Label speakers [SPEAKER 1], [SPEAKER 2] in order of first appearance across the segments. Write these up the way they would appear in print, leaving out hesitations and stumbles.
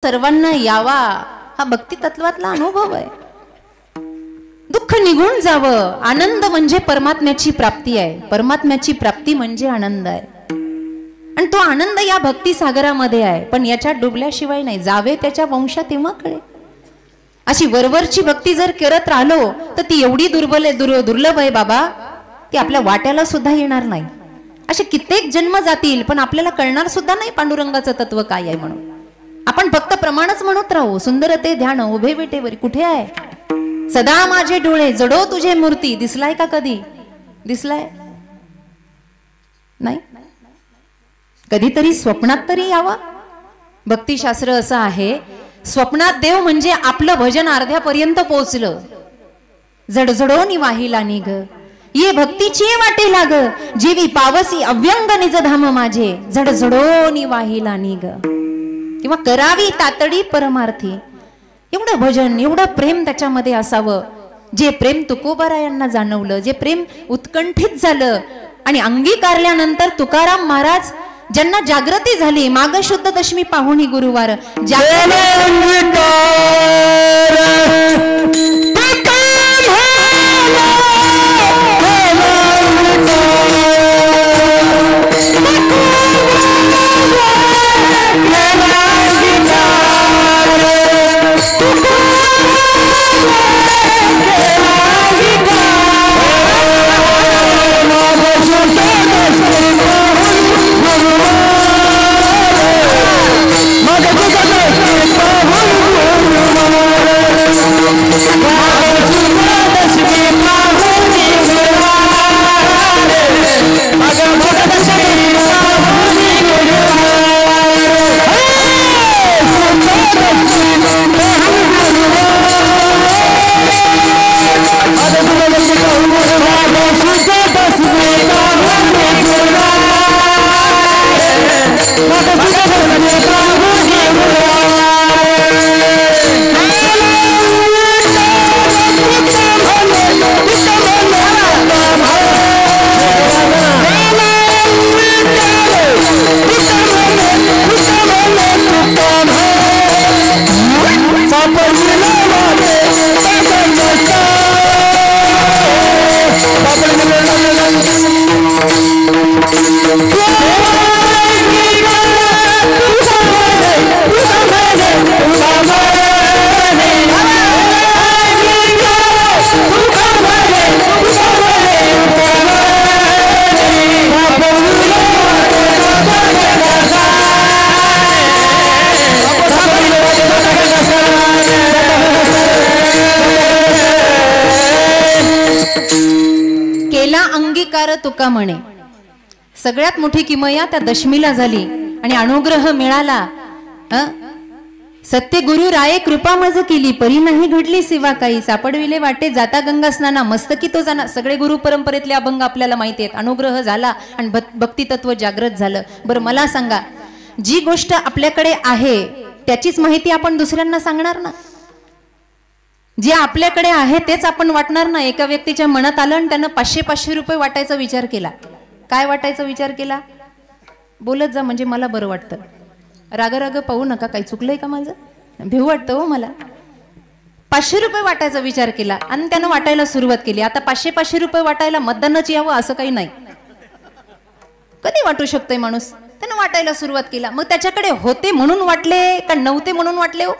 [SPEAKER 1] सर्वांना यावा हा भक्ती तत्वातला अनुभव आहे। दुःख निघून जावं, आनंद म्हणजे परमात्म्याची प्राप्ती आहे। परमात्म्याची प्राप्ती म्हणजे आनंद आहे आणि तो आनंद या भक्ती सागरामध्ये आहे। पण याच्यात डुबल्याशिवाय नाही, जावे त्याच्या वंशात तेव्हा कळे। अशी वरवरची भक्ती जर करत राहिलो तर ती एवढी दुर्लभ आहे बाबा, ती आपल्या वाट्याला सुद्धा येणार नाही। असे कित्येक जन्म जातील पण आपल्याला कळणार सुद्धा नाही पांडुरंगाचं तत्व काय आहे म्हणून। आपण फक्त प्रमाणच म्हणत राहू, सुंदर ते ध्यान उभे विटेवर कुठे आहे, सदा माझे डोळे जडो तुझे मूर्ती। दिसलाय का कधी? दिसलाय नाही? कधीतरी स्वप्नात तरी यावा। भक्तिशास्त्र असं आहे, स्वप्नात देव म्हणजे आपलं भजन अर्ध्यापर्यंत पोहोचलं, जडजडोनी वाहिला निघ ये भक्तीची वाटे लाग, जीवी पावसी अव्यंग निज धाम माझे, जडजडोनी वाहिला निघ। किंवा करावी तातडी परमार्थी, एवढं भजन एवढं प्रेम त्याच्यामध्ये असावं। जे प्रेम तुकोबारायांना जाणवलं, जे प्रेम उत्कंठित झालं आणि अंगीकारल्यानंतर तुकाराम महाराज ज्यांना जागृती झाली, माघ शुद्ध दशमी पाहुणी गुरुवार तुका म्हणे। सगळ्यात मोठी किमया त्या दशमीला झाली आणि अनुग्रह मिळाला। सत्य गुरु राये कृपा मज केली, परी नाही घडली सेवा काही, सापडविले वाटे जाता गंगा स्नाना, मस्तकी तो जाना। सगळे गुरु परंपरेतले अभंग आपल्याला माहिती आहेत। अनुग्रह झाला आणि भक्ती तत्व जागृत झालं। बरं मला सांगा, जी गोष्ट आपल्याकडे आहे त्याचीच माहिती आपण दुसऱ्यांना सांगणार ना? जे आपल्याकडे आहे तेच आपण वाटणार ना? एका व्यक्तीच्या मनात आलं आणि त्यानं 500 रुपये वाटायचा विचार केला। काय वाटायचा विचार केला? बोलत जा म्हणजे मला बरं वाटतं। राग पाहू नका, काही चुकलंय का माझं? भेऊ वाटतं हो मला। 500 रुपये वाटायचा विचार केला आणि त्यानं वाटायला सुरुवात केली। आता 500 रुपये वाटायला मतदानच यावं असं काही नाही। कधी वाटू शकतोय माणूस? त्यानं वाटायला सुरुवात केला, मग त्याच्याकडे होते म्हणून वाटले का नव्हते म्हणून वाटले? हो,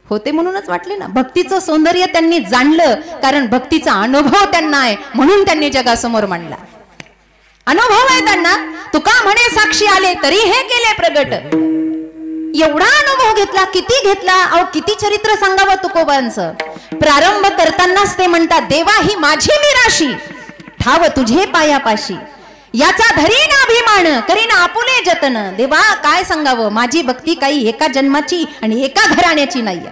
[SPEAKER 1] होते म्हणूनच वाटले ना। भक्तीचं सौंदर्य त्यांनी जाणलं, कारण भक्तीचा अनुभव त्यांना आहे म्हणून त्यांनी जगासमोर मांडला। अनुभव आहे त्यांना। तुका म्हणे साक्षी आले तरी हे केले प्रगट। एवढा अनुभव घेतला, किती घेतला अहो, किती चरित्र सांगावं तुकोबांचं। प्रारंभ करतानाच ते म्हणतात, देवा ही माझी निराशी, ठाव तुझे पायापाशी, याचा धरीन अभिमान करीन आपुले जतन। देवा काय सांगावं, माझी भक्ती काही एका जन्माची आणि एका घराण्याची नाहीये,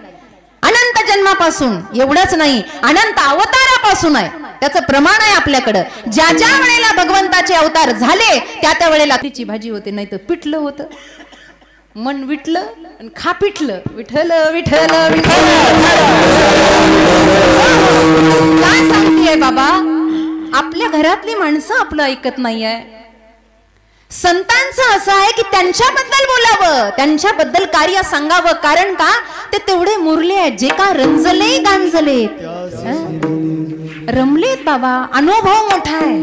[SPEAKER 1] अनंत जन्मापासून। एवढंच नाही, अनंत अवतारापासून आहे। त्याचं प्रमाण आहे आपल्याकडं। ज्या ज्या वेळेला भगवंताचे अवतार झाले त्या त्या वेळेला तिची भाजी होते, नाही तर पिठलं होतं। मन विटलं आणि खा पिठलं, विठल विठल विठल। काय सांगतेय बाबा, आपल्या घरातली माणसं आपलं ऐकत नाहीये। संतांचं असं आहे की त्यांच्याबद्दल बोलावं, त्यांच्याबद्दल कार्य सांगावं. कारण का ते तेवढे मुरले आहेत, जे का रंजले गांजलेत, रमलेत बाबा. अनुभव मोठा आहे.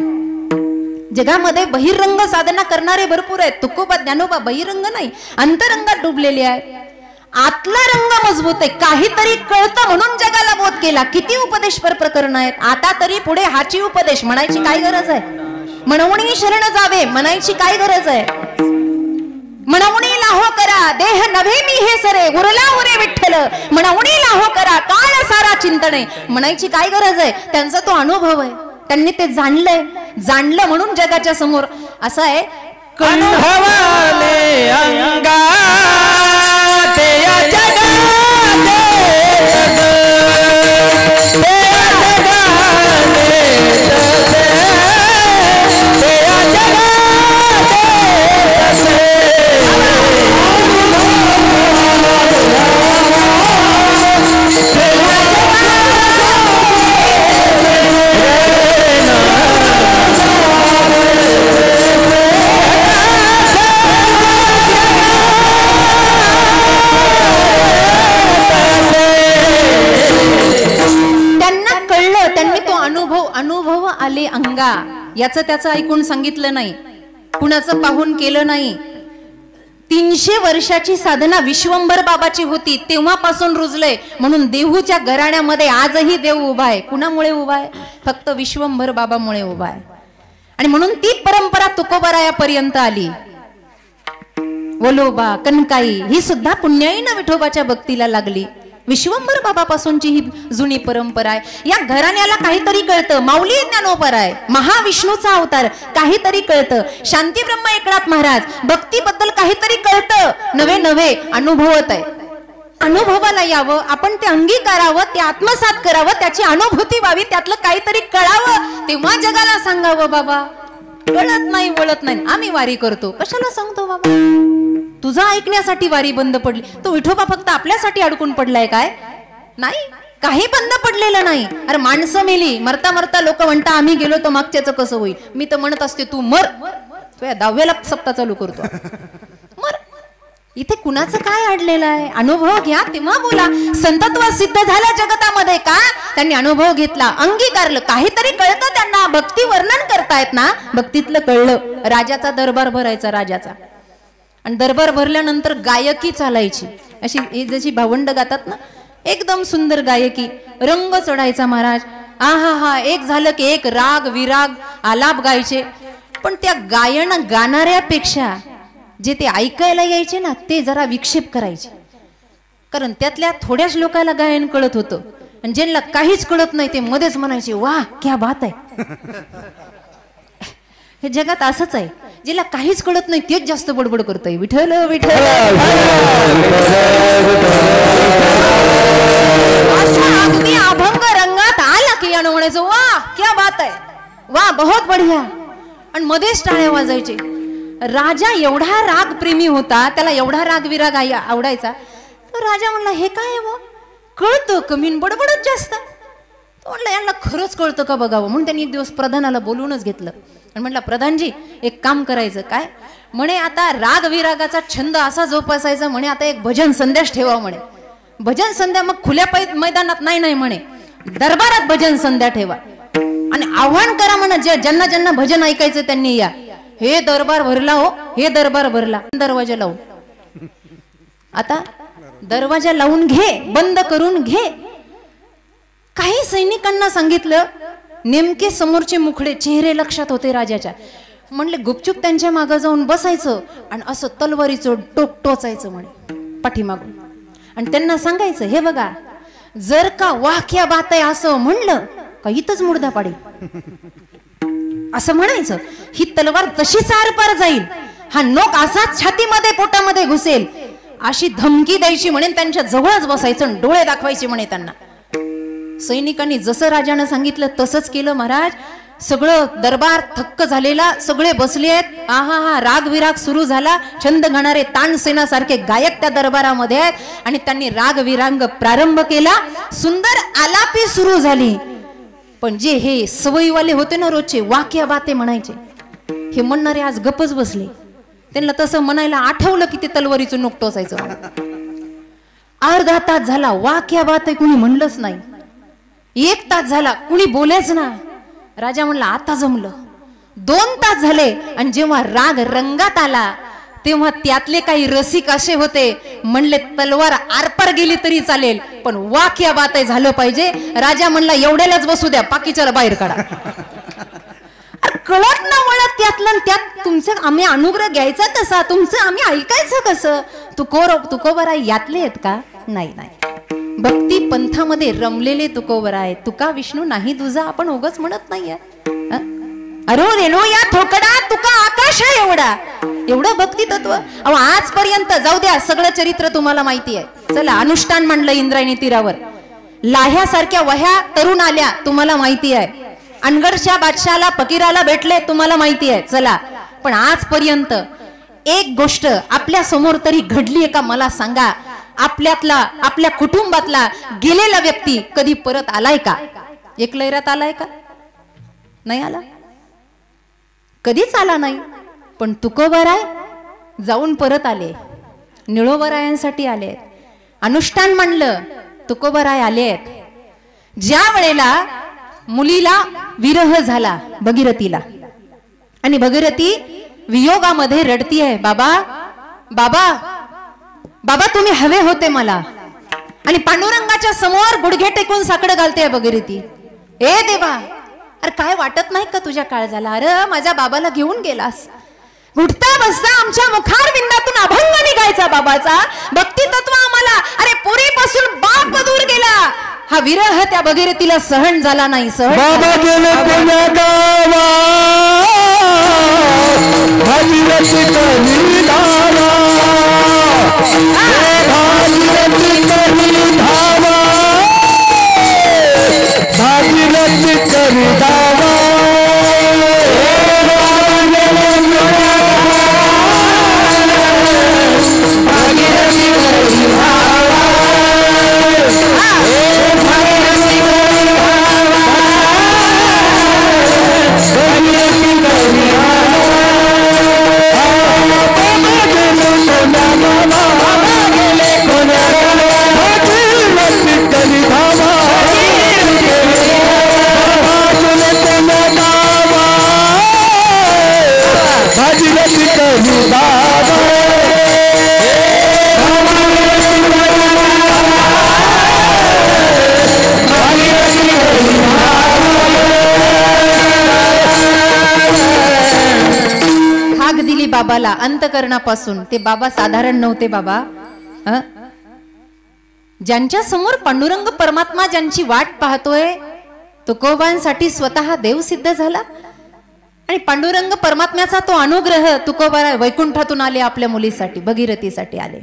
[SPEAKER 1] जगामध्ये बहिरंग साधना करणारे भरपूर आहेत. तुकोबा ज्ञानोबा बहिरंग नाही, अंतरंगात डुबलेले आहेत. आतला रंग मजबूत आहे. काहीतरी कळतं म्हणून जगाला बोध केला. किती उपदेशपर प्रकरण आहेत. आता तरी पुढे हाची उपदेश म्हणायची काय गरज आहे. म्हणवणी शरण जावे म्हणायची काय गरज आहे. म्हणवणी लाहो करा देह नव्हे मी हे सरे उरला उरे विठ्ठल म्हणवणी लाहो करा काळ सारा चिंतने म्हणायची काय गरज आहे. त्यांचा तो अनुभव आहे. त्यांनी ते जाणलं म्हणून जगाच्या समोर असं आहे.
[SPEAKER 2] अनुभवाले अंगा
[SPEAKER 1] अनुभव आले अंगा. याचं त्याचं ऐकून सांगितलं नाही, कुणाचं पाहून केलं नाही. 300 वर्षाची साधना विश्वंभर बाबाची होती, तेव्हापासून रुजलंय. म्हणून देहूच्या घराण्यामध्ये आजही देव उभा आहे. कुणामुळे उभा आहे. फक्त विश्वंभर बाबामुळे उभा आहे. आणि म्हणून ती परंपरा तुकोबरायापर्यंत आली. वलोबा कनकाई ही सुद्धा पुण्याईनं विठोबाच्या भक्तीला लागली. विश्वंभर बाबापासूनची ही जुनी परंपरा आहे. या घराण्याला काहीतरी कळतं. माऊली ज्ञानोपर आहे, महाविष्णूचा अवतार, काहीतरी कळतं. शांती ब्रह्म एकनाथ महाराज भक्तीबद्दल काहीतरी कळतं. नवे अनुभवत आहे. अनुभवाला यावं, आपण ते अंगीकारावं, ते आत्मसात करावं, त्याची अनुभूती व्हावी, त्यातलं काहीतरी कळावं, तेव्हा जगाला सांगावं. बाबा कळत नाही वळत नाही, आम्ही वारी करतो. कशाला सांगतो बाबा. तुझा ऐकण्यासाठी वारी बंद पडली. तो विठोबा फक्त आपल्यासाठी अडकून पडलाय काय. नाही, काही बंद पडलेलं नाही. अरे माणसं मेली, मरता मरता लोक म्हणता आम्ही गेलो तर मागच्याचं कसं होईल. मी तर म्हणत असते तू मर, तुझ्या 10व्याला सप्ताह चालू करतो मर. इथे कुणाचं काय अडलेलं आहे. अनुभव घ्या तेव्हा बोला. संतत्व सिद्ध झालं जगतामध्ये का. त्यांनी अनुभव घेतला, अंगीकारलं, काहीतरी कळतं त्यांना. भक्ती वर्णन करतायत ना, भक्तीतलं कळलं. राजाचा दरबार भरायचा, राजाचा. आणि दरबार भरल्यानंतर गायकी चालायची. अशी जशी भावंड गातात ना, एकदम सुंदर गायकी. रंग चढायचा महाराज. हा एक झालं की एक राग विराग आलाप गायचे. पण त्या गायन गाणाऱ्यापेक्षा जे ते ऐकायला यायचे ना, ते जरा विक्षेप करायचे. कारण त्यातल्या थोड्याच लोकांना गायन कळत होतं. आणि ज्यांना काहीच कळत नाही ते मध्येच म्हणायचे वाह क्या बात आहे. हे जगात असंच आहे. जिला काहीच कळत नाही तेच जास्त बडबड करतोय. विठ्ठल विठ्ठल अगदी अभंग रंगात आला की यानं म्हणायचं वाह क्या बात आहे, वाह बहुत बढिया. आणि मध्येच टाळ्या वाजायचे. राजा एवढा राग प्रेमी होता, त्याला एवढा राग विराग आवडायचा. तर राजा म्हणला हे काय आहे, कळतं कमी बडबडत जास्त. तो म्हणलं यांना खरंच कळतं का बघावं. म्हणून त्यांनी एक दिवस प्रधानाला बोलूनच घेतलं आणि म्हटलं प्रधानजी एक काम करायचं. काय म्हणे, आता राग विरागाचा छंद असा जोपासायचा म्हणे. आता एक भजन संध्याच ठेवा म्हणे. भजन संध्या मग खुल्या मैदानात नाही म्हणे, दरबारात भजन संध्या ठेवा. आणि आव्हान करा म्हणा, ज्यांना ज्यांना भजन ऐकायचं त्यांनी या. हे दरबार भरला हो, हे दरबार भरला. दरवाजा लावून, आता दरवाजा लावून घे, बंद करून घे. काही सैनिकांना सांगितलं, नेमके समोरचे मुखडे चेहरे लक्षात होते राजाच्या. म्हणले गुपचूप त्यांच्या मागं जाऊन बसायचं आणि असं तलवारीचं टोक टोचायचं म्हणे पाठीमागून. आणि त्यांना सांगायचं हे बघा, जर का वाक्या बात आहे असं म्हणलं का इथंच मुर्दा पाडेल असं म्हणायचं. ही तलवार तशीच आरपार जाईल, हा नोक असाच छातीमध्ये पोटामध्ये घुसेल अशी धमकी द्यायची म्हणे. त्यांच्या जवळच बसायचं, डोळे दाखवायचे म्हणे त्यांना. सैनिकांनी जसं राजानं सांगितलं तसंच केलं महाराज. सगळं दरबार थक्क झालेला, सगळे बसले आहेत. हा राग विराग सुरू झाला. छंद गाणारे तानसेनासारखे गायक त्या दरबारामध्ये आहेत आणि त्यांनी राग विरांग प्रारंभ केला. सुंदर आलापी सुरू झाली. पण जे हे सवयीवाले होते ना रोजचे, वाक्या बाते म्हणायचे, हे म्हणणारे आज गप्पच बसले. त्यांना तसं म्हणायला आठवलं की ते तलवारीचं नोक टोचायचं. अर्धा तास झाला, वा क्या बात आहे, कुणी म्हणलंच नाही. 1 तास झाला, कुणी बोलायच ना. राजा म्हणला आता जमलं. 2 तास झाले आणि जेव्हा राग रंगात आला तेव्हा त्यातले काही रसिक असे होते, म्हणले तलवार आरपार गेली तरी चालेल पण वा क्या बात आहे झालं पाहिजे. राजा म्हणला एवढ्यालाच बसू द्या, बाकीच्याला बाहेर काढा. कळत ना वळत त्यातलं त्यात तुमचं आम्ही अनुग्रह घ्यायचा कसा, तुमचं आम्ही ऐकायचं कसं. तुकोबरा यातले आहेत का? नाही नाही, भक्ती पंथामध्ये रमलेले तुकोबरा आहे. तुका विष्णू नाही तुझा आपण उगाच म्हणत नाहीये. अरे रेणू या थोकडा तुका आकाश आहे एवढा, एवढं भक्ती तत्व. अहो आजपर्यंत जाऊ द्या, सगळं चरित्र तुम्हाला माहिती आहे. चला अनुष्ठान म्हणलं इंद्रायणी तीरावर, लाह्यासारख्या वह्या तरुण आल्या तुम्हाला माहिती आहे. अनगडच्या बादशाला फकीराला भेटले तुम्हाला माहिती आहे. चला, पण आजपर्यंत एक गोष्ट आपल्या समोर तरी घडली आहे का मला सांगा. आपल्यातला आपल्या कुटुंबातला गेलेला व्यक्ती कधी परत आलाय का? एक लैरात आलाय का? नाही आला, कधीच आला नाही. पण तुकोबराय जाऊन परत आले, निळोबरायांसाठी आले. अनुष्ठान म्हणलं तुकोबराय आले आहेत. ज्या वेळेला मुलीला विरह झाला भगीरथीला आणि भगीरथी वियोगामध्ये रडतीये, बाबा बाबा बाबा तुम्ही हवे होते मला. आणि पांडुरंगाच्या समोर गुडघे टेकून साकडं घालते भगीरथी. ए देवा, अरे काय वाटत नाही का तुझ्या काळ झाला? अरे माझ्या बाबाला घेऊन गेलास. उठता बसता आमच्या मुखार विंदातून अभंग निघायचा बाबाचा. भक्ती तत्व आम्हाला, अरे पुरीपासून बाप दूर गेला. हा विरह त्या भगीरथीला सहन झाला नाही. सहन बाबा गेले पुण्या गावा, भागीरथी करी धावा, भागीरथी करी धावा, भागीरथी करी धावा. बाबाला अंतकरणापासून. ते बाबा साधारण नव्हते बाबा. ज्यांच्या समोर पांडुरंग परमात्मा ज्यांची वाट पाहतोय, तुकोबांसाठी स्वतः देव सिद्ध झाला. आणि पांडुरंग परमात्म्याचा तो अनुग्रह तुकोबा वैकुंठातून आले, आपल्या मुलीसाठी भगीरथीसाठी आले.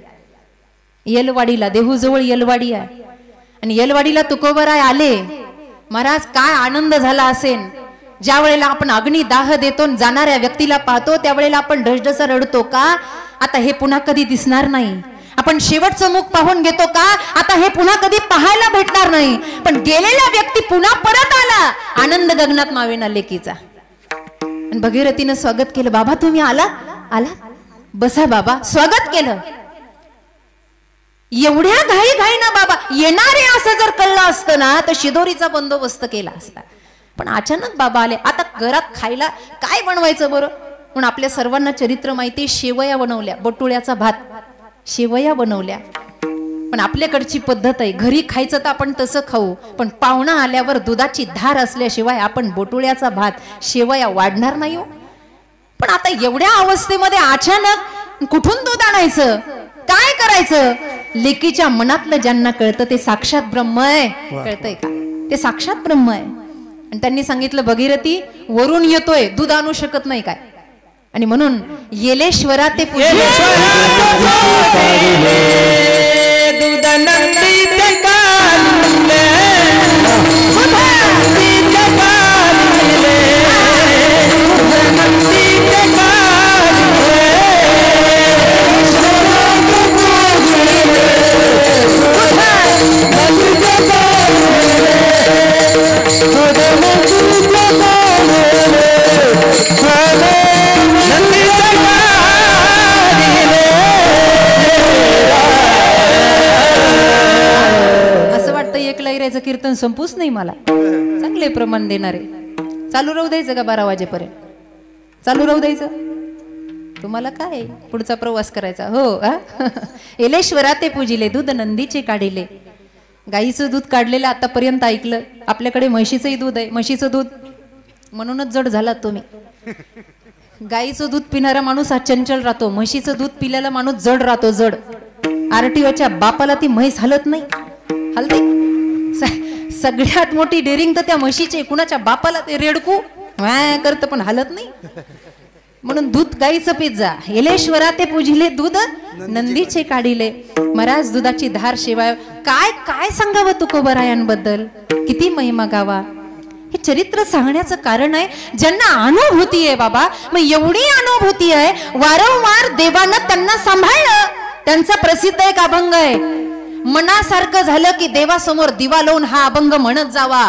[SPEAKER 1] येलवाडीला, देहूजवळ येलवाडी आहे आणि येलवाडीला तुकोबराय आले. महाराज काय आनंद झाला असेल. ज्या वेळेला आपण अग्नी दाह देतो, जाणाऱ्या व्यक्तीला पाहतो, त्यावेळेला आपण ढसढसा रडतो का आता हे पुन्हा कधी दिसणार नाही. आपण शेवटचं मुख पाहून घेतो का आता हे पुन्हा कधी पाहायला भेटणार नाही. पण गेलेला व्यक्ती पुन्हा परत आला, आनंद गगनात मावेना लेकीचा. आणि भगीरथीनं स्वागत केलं. बाबा तुम्ही आला? आला, बसा बाबा. स्वागत केलं. एवढ्या घाई ना बाबा येणारे असं जर कळलं असतं ना तर शिदोरीचा बंदोबस्त केला असता. पण अचानक बाबा आले. आता घरात खायला काय बनवायचं बरं म्हणून आपल्या सर्वांना चरित्र माहिती. शेवया बनवल्या, बटुळ्याचा भात, शेवया बनवल्या. पण आपल्याकडची पद्धत आहे, घरी खायचं तर आपण तसं खाऊ, पण पाहुणा आल्यावर दुधाची धार असल्याशिवाय आपण बटुळ्याचा भात, शेवया वाढणार नाही हो. पण आता एवढ्या अवस्थेमध्ये अचानक कुठून दूध आणायचं, काय करायचं? लेकीच्या मनातलं ज्यांना कळतं ते साक्षात ब्रह्म आहे. कळतंय का? ते साक्षात ब्रह्म आहे. आणि त्यांनी सांगितलं भगीरथी वरून येतोय, दूध आणू शकत नाही काय. आणि म्हणून येलेश्वरा ते याचं कीर्तन संपूच नाही मला, चांगले प्रमाण देणारे. चालू राहू द्यायचं का 12 वाजेपर्यंत? चालू राहू द्यायचं? तुम्हाला काय पुढचा प्रवास करायचा हो. एलेश्वरा ते पूजिले दूध नंदीचे काढिले. गाईचं दूध काढलेलं आतापर्यंत ऐकलं. आपल्याकडे म्हशीचंही दूध आहे. म्हशीचं दूध म्हणूनच जड झालात तुम्ही. गाईचं दूध पिणारा माणूस हा चंचल राहतो, म्हशीचं दूध पिलेला माणूस जड राहतो, जड. आरटीओच्या बापाला ती म्हैस हलत नाही, हलते. सगळ्यात मोठी डेअरिंग तर त्या म्हशीचे. कुणाच्या बापाला ते रेडकू करत पण हलत नाही. म्हणून दूध गाईचं पीत जा. एलेश्वरा ते पूजिले दूध नंदीचे काढिले. महाराज दुधाची धार शेवाय. काय काय सांगावं तुकोबरायांबद्दल, किती महिमा गावा. हे चरित्र सांगण्याचं कारण आहे ज्यांना अनुभूती आहे बाबा. मग एवढी अनुभूती आहे, वारंवार देवानं त्यांना सांभाळलं. त्यांचा प्रसिद्ध एक अभंग आहे, मनासारखं झालं की देवासमोर दिवा लावून हा अभंग म्हणत जावा.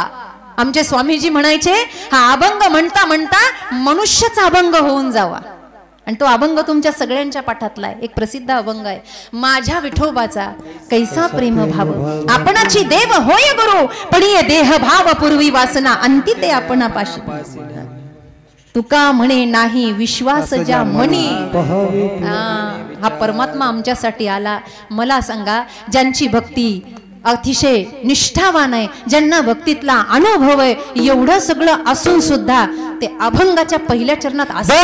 [SPEAKER 1] आमचे स्वामीजी म्हणायचे हा अभंग म्हणता म्हणता मनुष्यचा अभंग होऊन जावा. आणि तो अभंग तुमच्या सगळ्यांच्या पाठातला आहे. एक प्रसिद्ध अभंग आहे, माझ्या विठोबाचा कैसा प्रेम भाव, आपणाची देव होय गुरु, पण ये देह भाव पूर्वी वासना, अंती ते आपणापाशी. तुका म्हणे नाही विश्वास ज्या मनी. हा परमात्मा आमच्यासाठी आला. मला सांगा, ज्यांची भक्ती अतिशय निष्ठावान आहे, ज्यांना भक्तीतला अनुभव आहे, एवढं सगळं असून सुद्धा ते अभंगाच्या पहिल्या चरणात असं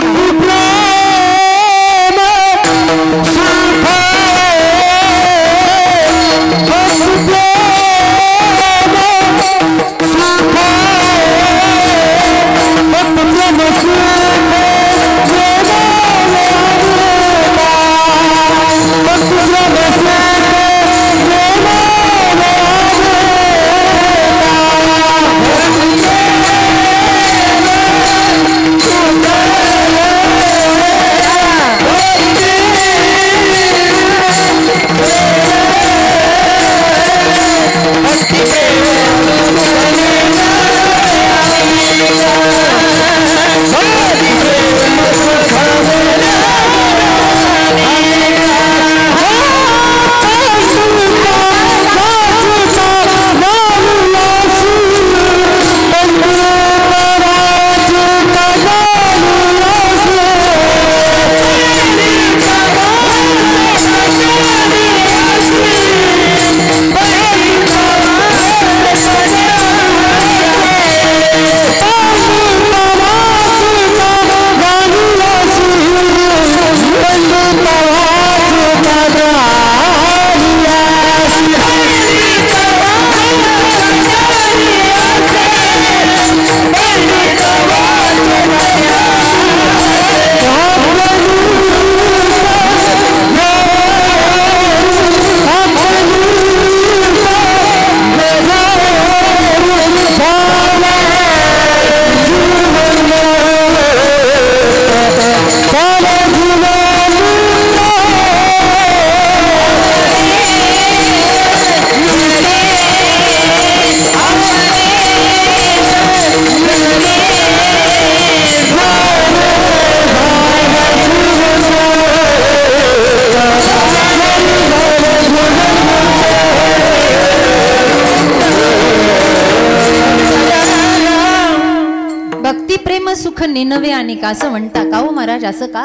[SPEAKER 1] नेनवे आणि का असं म्हणता का हो महाराज, असं का?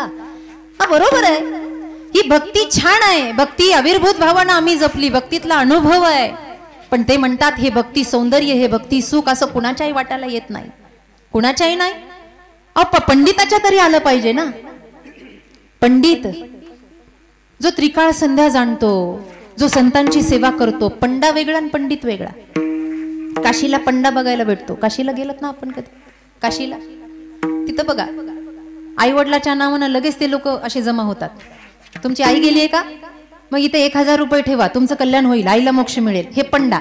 [SPEAKER 1] हा बरोबर आहे, ही भक्ती छान आहे. भक्ती अविर्भूत भावानं आम्ही जपली, भक्तीतला अनुभव आहे. पण ते म्हणतात हे भक्ती सौंदर्य, हे भक्ती सुख असं कुणाच्याही वाटायला येत नाही, कुणाच्याही नाही. पंडिताच्या तरी आलं पाहिजे ना. पंडित जो त्रिकाळ संध्या जाणतो, जो संतांची सेवा करतो. पंडा वेगळा आणि पंडित वेगळा. काशीला पंडा बघायला भेटतो. काशीला गेलत ना आपण कधी? काशीला तिथं बघा, आई वडिलाच्या नावानं लगेच ते लोक असे जमा होतात. तुमची आई गेली आहे का, मग इथे 1000 रुपये ठेवा, तुमचं कल्याण होईल, आईला मोक्ष मिळेल. हे पंडा.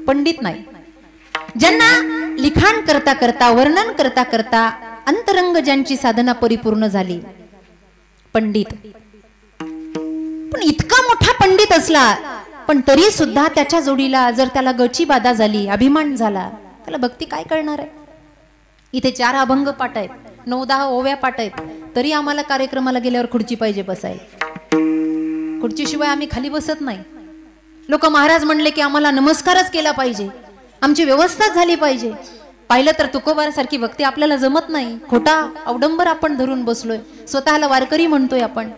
[SPEAKER 1] पंडित नाही. ज्यांना लिखाण करता करता, वर्णन करता करता अंतरंग ज्यांची साधना परिपूर्ण झाली, पंडित. पण इतका मोठा पंडित असला पण तरी सुद्धा त्याच्या जोडीला जर त्याला गची बाधा झाली, अभिमान झाला, त्याला भक्ती काय करणार आहे? इथे 4 अभंग पाठ आहेत, 9-10 ओव्या पाठ आहेत, तरी आम्हाला कार्यक्रमाला गेल्यावर खुर्ची पाहिजे बसायला. खुर्चीशिवाय आम्ही खाली बसत नाही. लोक महाराज म्हणले की आम्हाला नमस्कारच केला पाहिजे, आमची व्यवस्थाच झाली पाहिजे. पाहिलं तर तुकोबारासारखी भक्ती आपल्याला जमत नाही. खोटा अवडंबर आपण धरून बसलोय, स्वतःला वारकरी म्हणतोय आपण,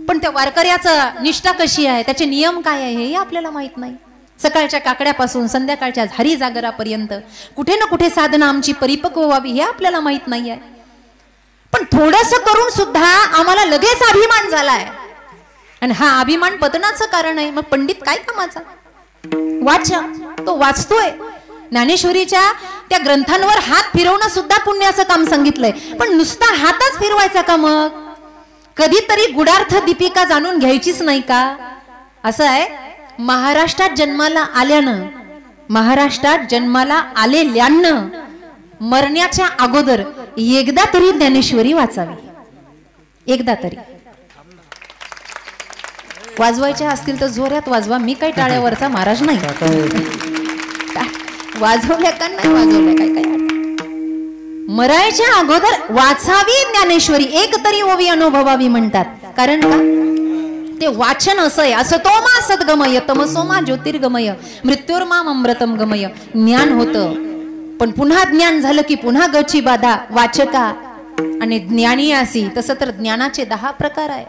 [SPEAKER 1] पण त्या वारकऱ्याचा निष्ठा कशी आहे, त्याचे नियम काय आहे हे आपल्याला माहित नाही. सकाळच्या काकड्यापासून संध्याकाळच्या झारी जागरापर्यंत कुठे ना कुठे साधना आमची परिपक्व व्हावी हे आपल्याला माहित नाही आहे. पण थोडस करून सुद्धा आम्हाला लगेच अभिमान झालाय, आणि हा अभिमान पतनाचं कारण आहे. मग पंडित काय कामाचा? वाचा, तो वाचतोय. ज्ञानेश्वरीच्या त्या ग्रंथांवर हात फिरवणं सुद्धा पुण्याचं काम सांगितलंय, पण नुसता हातच फिरवायचा का? मग कधीतरी गुडार्थ दीपिका जाणून घ्यायचीच नाही का? असं आहे, महाराष्ट्रात जन्माला आलेल्यानं मरण्याच्या अगोदर एकदा तरी ज्ञानेश्वरी वाचावी. एकदा तरी. वाजवायच्या असतील तर जोरात वाजवा, मी काही टाळ्यावरचा महाराज नाही. वाजवल्या का नाही वाजवल्या काय काय, मरायच्या अगोदर वाचावी ज्ञानेश्वरी, एक तरी ओवी अनुभवावी म्हणतात. कारण का? ते वाचन असं आहे, असतोमा सद्गमय तमसोमा ज्योतिर्गमय मृत्युर्मा अमृतम गमय. ज्ञान होतं, पण पुन्हा ज्ञान झालं की पुन्हा गची बाधा वाचका आणि ज्ञानी असी. तसं तर ज्ञानाचे 10 प्रकार आहे.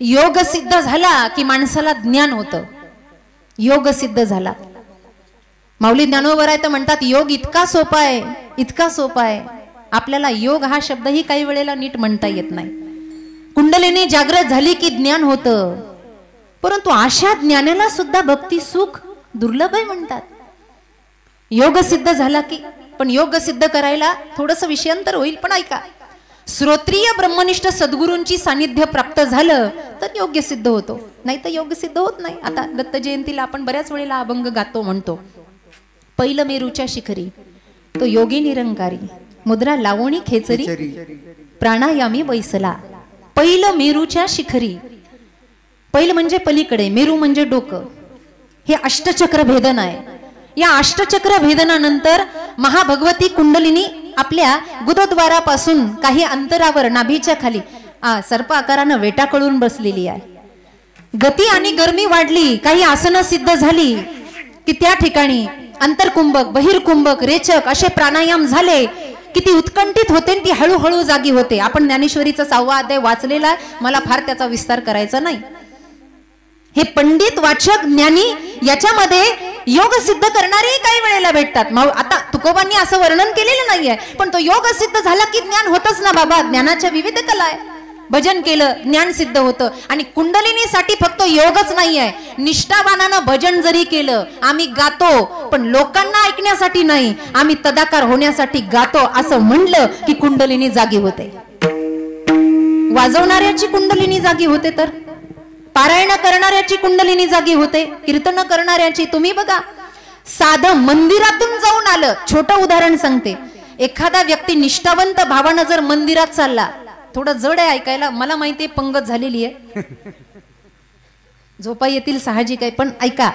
[SPEAKER 1] योग सिद्ध झाला की माणसाला ज्ञान होतं. योग सिद्ध झाला, माऊली ज्ञानोबराय तर म्हणतात योग इतका सोपा आहे, इतका सोपा आहे. आपल्याला योग हा शब्दही काही वेळेला नीट म्हणता येत नाही. कुंडलिनी जागृत झाली की ज्ञान होतं, परंतु अशा ज्ञानाला सुद्धा भक्ती सुख दुर्लभ आहे म्हणतात. योग सिद्ध झाला की, पण योग सिद्ध करायला थोडस विषयांतर होईल, पण ऐका, श्रोत्रिय ब्रह्मनिष्ठ सद्गुरूंची सानिध्य प्राप्त झालं तर योग्य सिद्ध होतो, नाही तर योग सिद्ध होत नाही. आता दत्त जयंतीला आपण बऱ्याच वेळेला अभंग गातो, म्हणतो पहिलं मेरूच्या शिखरी तो योगी निरंकारी, मुद्रा लावणी खेचरी प्राणायामी बैसला. पहिलं मेरूच्या शिखरी, पहिलं म्हणजे पलीकडे, मेरू म्हणजे डोकं. हे अष्टचक्र भेदन आहे. या अष्टचक्र भेदनानंतर महाभगवती कुंडलिनी आपल्या गुदद्वारापासून काही अंतरावर नाभीच्या खाली सर्प आकारानं वेटाकळून बसलेली आहे. गती आणि गरमी वाढली, काही आसनं सिद्ध झाली की त्या ठिकाणी अंतरकुंभक, बहिर्कुंभक, रेचक असे प्राणायाम झाले की ती उत्कंठित होते, ती हळूहळू जागी होते. आपण ज्ञानेश्वरीचा 6वा अध्याय वाचलेला, मला फार त्याचा विस्तार करायचा नाही. हे पंडित, वाचक, ज्ञानी याच्यामध्ये योग सिद्ध करणारे काही वेळेला भेटतात. आता तुकोबांनी असं वर्णन केलेलं नाहीये, पण तो योग सिद्ध झाला की ज्ञान होतच ना बाबा. ज्ञानाच्या विविध कला आहे. भजन केलं ज्ञान सिद्ध होतं. आणि कुंडलिनीसाठी फक्त योगच नाहीये, निष्ठावानानं भजन जरी केलं, आम्ही गातो पण लोकांना ऐकण्यासाठी नाही, आम्ही तदाकार होण्यासाठी गातो असं म्हणलं की कुंडलिनी जागी होते. वाजवणाऱ्याची कुंडलिनी जागी होते, तर पारायण करणाऱ्याची कुंडलिनी जागी होते, कीर्तन करणाऱ्याची. तुम्ही बघा, साधं मंदिरातून जाऊन आलं, छोटं उदाहरण सांगते. एखादा व्यक्ती निष्ठावंत भावानं जर मंदिरात चालला, थोडं जड आहे ऐकायला, मला माहितीये पंगत झालेली आहे, झोपा येतील साहजिक आहे, पण ऐका,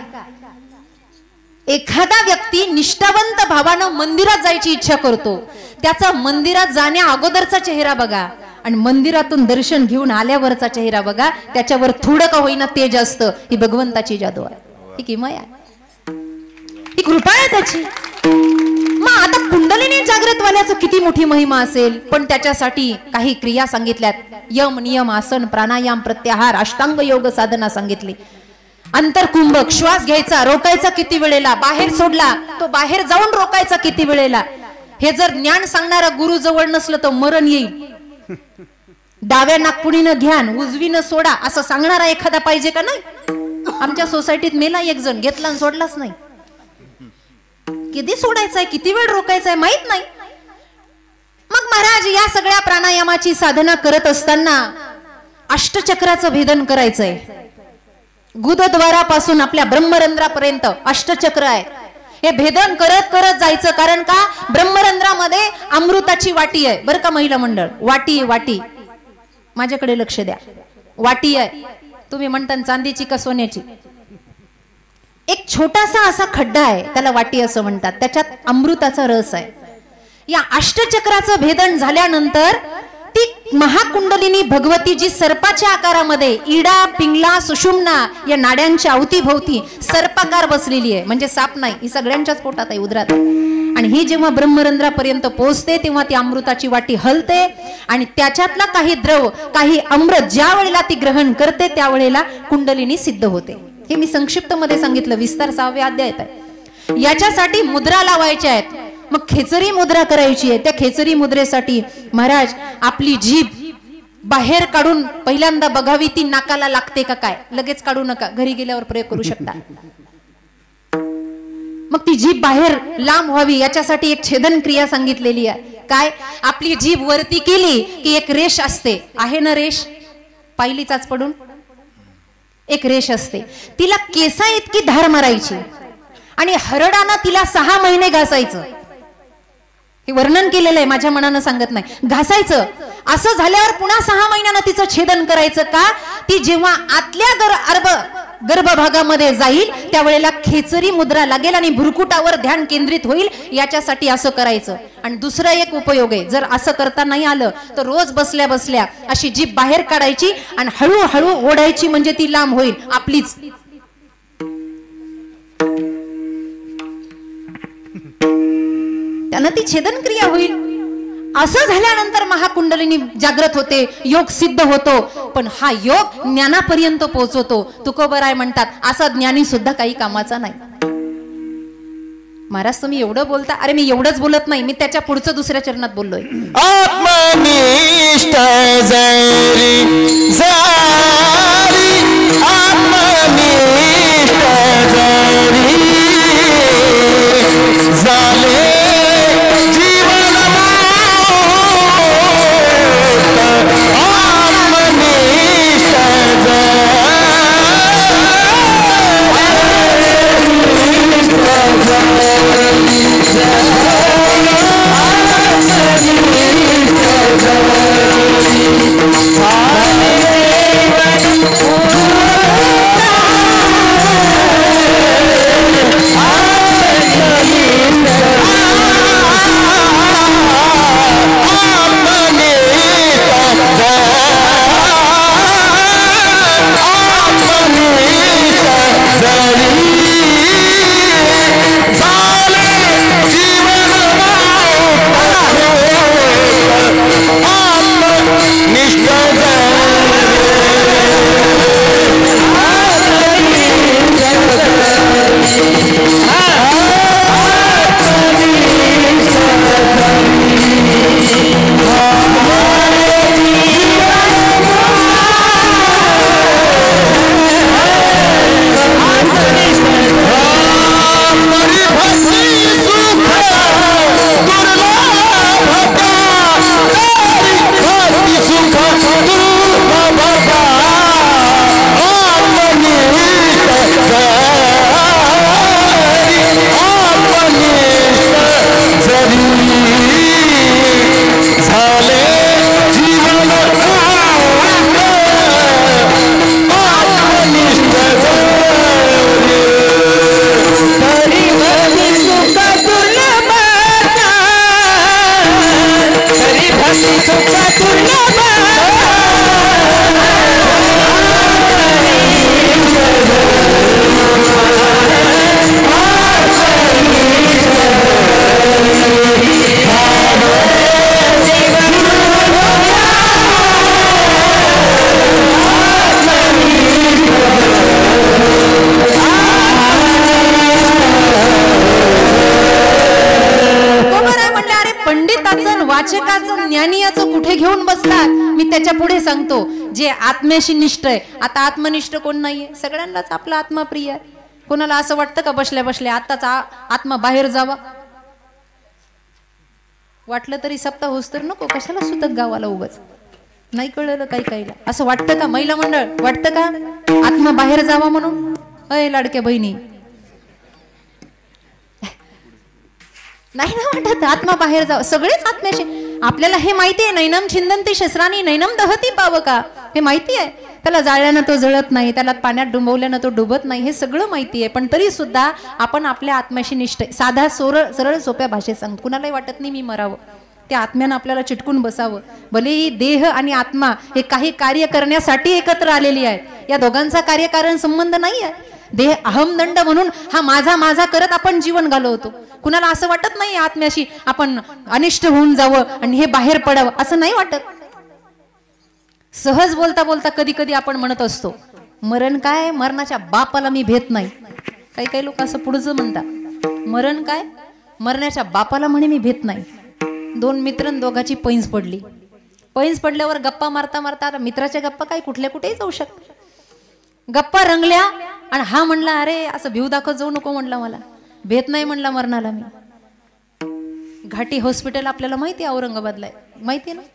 [SPEAKER 1] एखादा व्यक्ती निष्ठावंत भावानं मंदिरात जायची इच्छा करतो, त्याचा मंदिरात जाण्या अगोदरचा चेहरा बघा आणि मंदिरातून दर्शन घेऊन आल्यावरचा चेहरा बघा, त्याच्यावर थोडं का होईना तेज असतं. ही भगवंताची जादू आहे, ही किमया आहे, ही कृपा आहे त्याची. मग आता कुंडलिनी जागृत वाल्याचं किती मोठी महिमा असेल, पण त्याच्यासाठी काही क्रिया सांगितल्यात. यम, नियम, आसन, प्राणायाम, प्रत्याहार, अष्टांग योग साधना सांगितली. अंतरकुंभक, श्वास घ्यायचा, रोकायचा किती वेळेला, बाहेर सोडला तो बाहेर जाऊन रोकायचा किती वेळेला. हे जर ज्ञान सांगणारा गुरु जवळ नसलं तर मरण येईल. डाव्या नागपुडीनं घ्या, उजवीनं सोडा असं सांगणारा एखादा पाहिजे का? नाही. आमच्या सोसायटीत मेला एक जण, घेतला आणि सोडलाच नाही. किती सोडायचंय, किती वेळ रोकायचंय माहित नाही. मग महाराज या सगळ्या प्राणायामाची साधना करत असताना अष्टचक्राचं भेदन करायचंय. गुदद्वारापासून आपल्या ब्रह्मरंध्रापर्यंत अष्टचक्र आहे. हे भेदन करत करत जायचं. कारण का? ब्रह्मरंध्रामध्ये अमृताची वाटी आहे बरं का महिला मंडळ. वाटी, वाटी, माझ्याकडे लक्ष द्या. वाटी आहे, तुम्ही म्हणता चांदीची का सोन्याची? एक छोटासा असा खड्डा आहे, त्याला वाटी असं म्हणतात. त्याच्यात अमृताचा रस आहे. या अष्टचक्राचं भेदन झाल्यानंतर ती महाकुंडलिनी भगवती जी सर्पाच्या आकारामध्ये इडा पिंगला सुषुम्ना या नाड्यांच्या अवतीभोवती सर्पाकार बसलेली आहे, म्हणजे साप नाही, ही सगळ्यांच्याच पोटात आहे, उदरात. आणि ही जेव्हा ब्रह्मरंध्रापर्यंत पोहोचते तेव्हा ती अमृताची वाटी हलते आणि त्याच्यातला काही द्रव, काही अमृत ज्या वेळेला ती ग्रहण करते त्यावेळेला कुंडलिनी सिद्ध होते. हे मी संक्षिप्त मध्ये सांगितलं, विस्तार 6व्या अध्यायात आहे. याच्यासाठी मुद्रा लावायच्या आहेत. मग खेचरी मुद्रा करायची आहे. त्या खेचरी मुद्रेसाठी महाराज आपली जीभ बाहेर काढून पहिल्यांदा बघावी ती नाकाला लागते का काय. लगेच काढू नका, घरी गेल्यावर प्रयोग करू शकता. मग ती जीभ बाहेर लांब व्हावी याच्यासाठी एक छेदन क्रिया सांगितलेली आहे. काय, आपली जीभ वरती केली की एक रेष असते, आहे ना रेष, पाहिली चाच पडून एक रेष असते, तिला केसा इतकी धार मारायची आणि हरडानं तिला 6 महिने घासायचं. हे वर्णन केलेलं आहे, माझ्या मनानं सांगत नाही. घासायचं. असं झाल्यावर पुन्हा 6 महिन्यानं तिचं छेदन करायचं. का, ती जेव्हा आतल्या गर्भभागामध्ये जाईल त्यावेळेला खेचरी मुद्रा लागेल आणि भुरकुटावर ध्यान केंद्रित होईल, याच्यासाठी असं करायचं. आणि दुसरा एक उपयोग आहे, जर असं करता नाही आलं तर रोज बसल्या बसल्या अशी जीभ बाहेर काढायची आणि हळूहळू ओढायची, म्हणजे ती लांब होईल आपलीच. त्यानं ती छेदन क्रिया होईल. असं झाल्यानंतर महाकुंडलिनी जागृत होते, योग सिद्ध होतो. पण हा योग ज्ञानापर्यंत पोहोचवतो. तुकोबराय म्हणतात असा ज्ञानी सुद्धा काही कामाचा नाही. महाराज तुम्ही एवढं बोलता, अरे मी एवढंच बोलत नाही, मी त्याच्या पुढचं दुसऱ्या चरणात बोललोय.
[SPEAKER 2] आत्मनिष्ठ जरी जरी आत्मनिष्ठ जरी झाले
[SPEAKER 1] वाचकाचं ज्ञानीयाचं कुठे घेऊन बसलात. मी त्याच्या पुढे सांगतो, जे आत्म्याशी निष्ठ आहे. आता आत्मनिष्ठ कोण नाहीये, सगळ्यांनाच आपला आत्मा प्रिय आहे. कोणाला असं वाटतं का बसल्या बसल्या आत्ताच आत्मा बाहेर जावा, वाटलं तरी सप्ताह होस तर नको, कशाला सुतक गावाला उगाच. नाही कळलं काही काहीला असं वाटतं का, महिला मंडळ वाटतं का आत्मा बाहेर जावा म्हणून. अय लाडक्या बहिणी, नाही ना वाटत आत्मा बाहेर जावं. सगळेच आत्म्याशी, आपल्याला हे माहिती आहे, नैनम छिंदंती शस्त्रानी नैनम दहती पावका, हे माहिती आहे. त्याला जाळल्यानं तो जळत नाही, त्याला पाण्यात डुंबवल्यानं तो डुबत नाही, हे सगळं माहिती आहे. पण तरी सुद्धा आपण आपल्या आत्म्याशी निष्ठ, साधा सरळ सोप्या भाषेत सांगतो. कुणालाही वाटत नाही मी मरावं, त्या आत्म्यानं आपल्याला चिटकून बसावं. भले ही देह आणि आत्मा हे काही कार्य करण्यासाठी एकत्र आलेली आहेत, या दोघांचा कार्यकारण संबंध नाही आहे. देह अहमदंड म्हणून हा माझा माझा करत आपण जीवन घालवतो. कुणाला असं वाटत नाही आत्म्याशी आपण अनिष्ट होऊन जावं आणि हे बाहेर पडावं, असं नाही वाटत. सहज बोलता बोलता कधी कधी आपण म्हणत असतो, मरण काय, मरणाच्या बापाला मी भेट नाही. काही काही लोक असं पुढचं म्हणतात, मरण काय, मरण्याच्या बापाला म्हणे मी भेट नाही. दोन मित्र दोघाची पैंज पडली. पैंज पडल्यावर गप्पा मारता मारता, आता मित्राच्या गप्पा काय कुठल्या कुठेही जाऊ शकतात. गप्पा रंगल्या आणि हा म्हणला, अरे असं भिव दाखवत जाऊ नको म्हणला, मला भेट नाही म्हणला मरणाला मी. घाटी हॉस्पिटल आपल्याला माहिती आहे, औरंगाबादला आहे, माहिती आहे ना.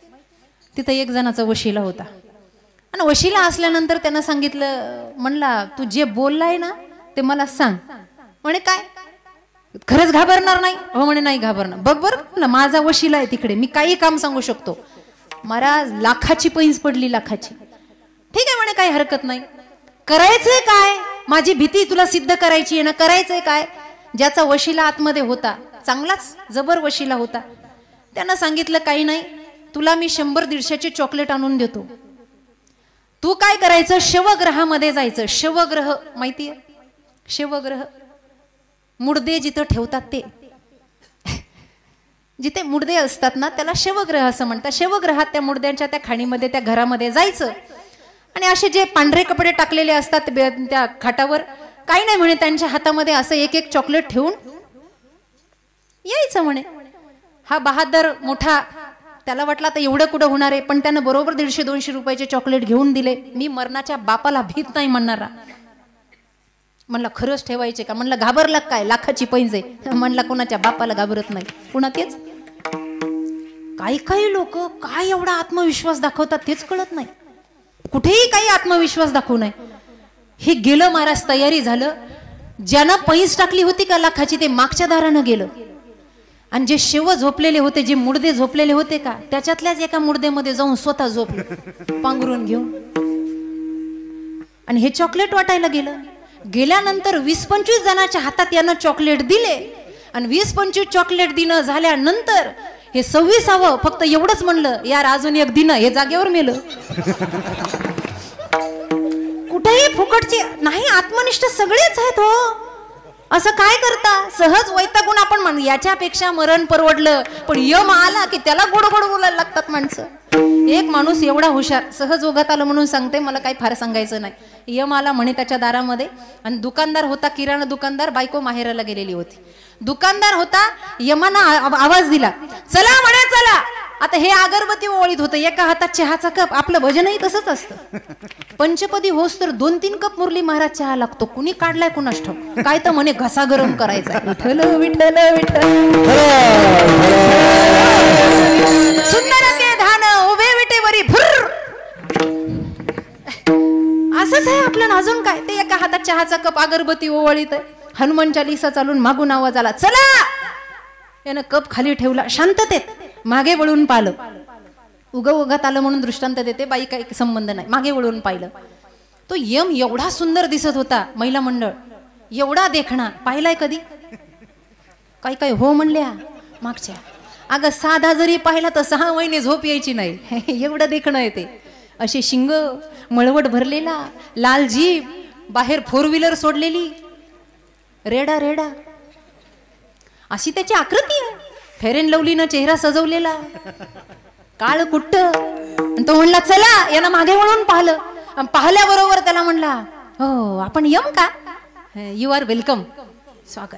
[SPEAKER 1] तिथं एक जणाचा वशिला होता आणि वशिला असल्यानंतर त्यानं सांगितलं, म्हणला तू जे बोललाय ना ते मला सांग. म्हणे काय, खरंच घाबरणार नाही? हो म्हणे नाही घाबरणार. बघ बरं माझा वशिला आहे तिकडे, मी काही काम सांगू शकतो. महाराज लाखाची पैंज पडली, लाखाची. ठीक आहे म्हणे, काही हरकत नाही. करायचंय काय, माझी भीती तुला सिद्ध करायची आहे ना, करायचंय काय. ज्याचा वशिला आतमध्ये होता, चांगलाच जबर वशिला होता, त्यानं सांगितलं काही नाही, तुला मी 100-150 चॉकलेट आणून देतो. तू काय करायचं, शवग्रहामध्ये जायचं. शवग्रह माहितीये, शवग्रह मुर्दे जिथं ठेवतात ते, जिथे मुर्दे असतात ना त्याला शवग्रह असं म्हणतात. शवग्रहात त्या मुर्द्यांच्या त्या खाणीमध्ये, त्या घरामध्ये जायचं आणि असे जे पांढरे कपडे टाकलेले असतात त्या खाटावर, काही नाही म्हणे, त्यांच्या हातामध्ये असं एक एक चॉकलेट ठेवून यायचं म्हणे. हा बहादर मोठा, त्याला वाटलं आता एवढं कुठं होणार आहे, पण त्यानं बरोबर 150-200 रुपयाचे चॉकलेट घेऊन दिले. मी मरणाच्या बापाला भीत नाही म्हणणारा. म्हणला खरंच ठेवायचे का? म्हणलं घाबरला काय, लाखाची पैंज आहे. म्हणला कोणाच्या बापाला घाबरत नाही. पुन्हा तेच, काही काही लोक काय एवढा आत्मविश्वास दाखवतात तेच कळत नाही. कुठेही काही आत्मविश्वास दाखवू नये. हे गेलं महाराज, तयारी झालं. ज्यानं पैंज टाकली होती का लाखाची, ते मागच्या दारानं गेलं आणि जे शेव झोपलेले होते, जे मुर्दे झोपलेले होते का, त्याच्यातल्याच एका मुर्देमध्ये जाऊन स्वतः झोपलं पांघरून घेऊन. आणि हे चॉकलेट वाटायला गेलं. गेल्यानंतर 20-25 जणांच्या हातात यानं चॉकलेट दिले आणि 20-25 चॉकलेट दिनं झाल्यानंतर हे 26वं फक्त एवढंच म्हणलं, यार अजून एक दिन, हे जागेवर मेलं. कुठेही फुकटची नाही, आत्मनिष्ठ सगळेच आहेत हो. असं काय करता, सहज वैतागून आपण म्हण, याच्यापेक्षा मरण परवडलं, पण यम आला की त्याला गोड गोड बोलायला लागतात माणसं. एक माणूस एवढा हुशार, सहज ओघात आलं म्हणून सांगते, मला काही फार सांगायचं नाही. यम आला म्हणे त्याच्या दारामध्ये आणि दुकानदार होता, किराणा दुकानदार, बायको माहेराला गेलेली होती. दुकानदार होता, यमाना आवाज दिला, चला म्हणे चला. आता हे अगरबत्ती ओळीत होतं, एका हातात चहाचा कप. आपलं भजनही तसंच असतं. पंचपदी होस तर 2-3 कप मुरली महाराज चहा लागतो. कुणी काढलाय कुणास ठाऊक, काय तर म्हणे घसा गरम करायचा. विठ्ठल विठ्ठल विठ्ठल सुंदर ते धान उभे विटेवरी भुर. असंच आहे आपलं. अजून काय, ते एका हातात चहाचा कप, अगरबत्ती ओवाळीत. हनुमान चालीसा चालून मागून आवाज आला, चला. यानं कप खाली ठेवला, शांततेत मागे वळून पाहिलं. उगात आलं म्हणून दृष्टांत देते, बाई काही संबंध नाही. मागे वळून पाहिलं, तो यम एवढा सुंदर दिसत होता. महिला मंडळ एवढा देखणा पाहिलाय कधी? काही काही हो म्हणल्या मागच्या. अगं साधा जरी पाहिला तर 6 महिने झोप यायची नाही. एवढं देखणं येते. असे शिंग, मळवट भरलेला, लाल जीभ, बाहेर 4 व्हीलर सोडलेली, रेडा रेडा अशी त्याची आकृती आहे. फेर अँड लवलीनं चेहरा सजवलेला, काळ कुट्ट. तो म्हणला चला. यानं मागे वळून पाहिलं. पाहिल्याबरोबर त्याला म्हणला, हो आपण यम का? यू आर वेलकम, स्वागत.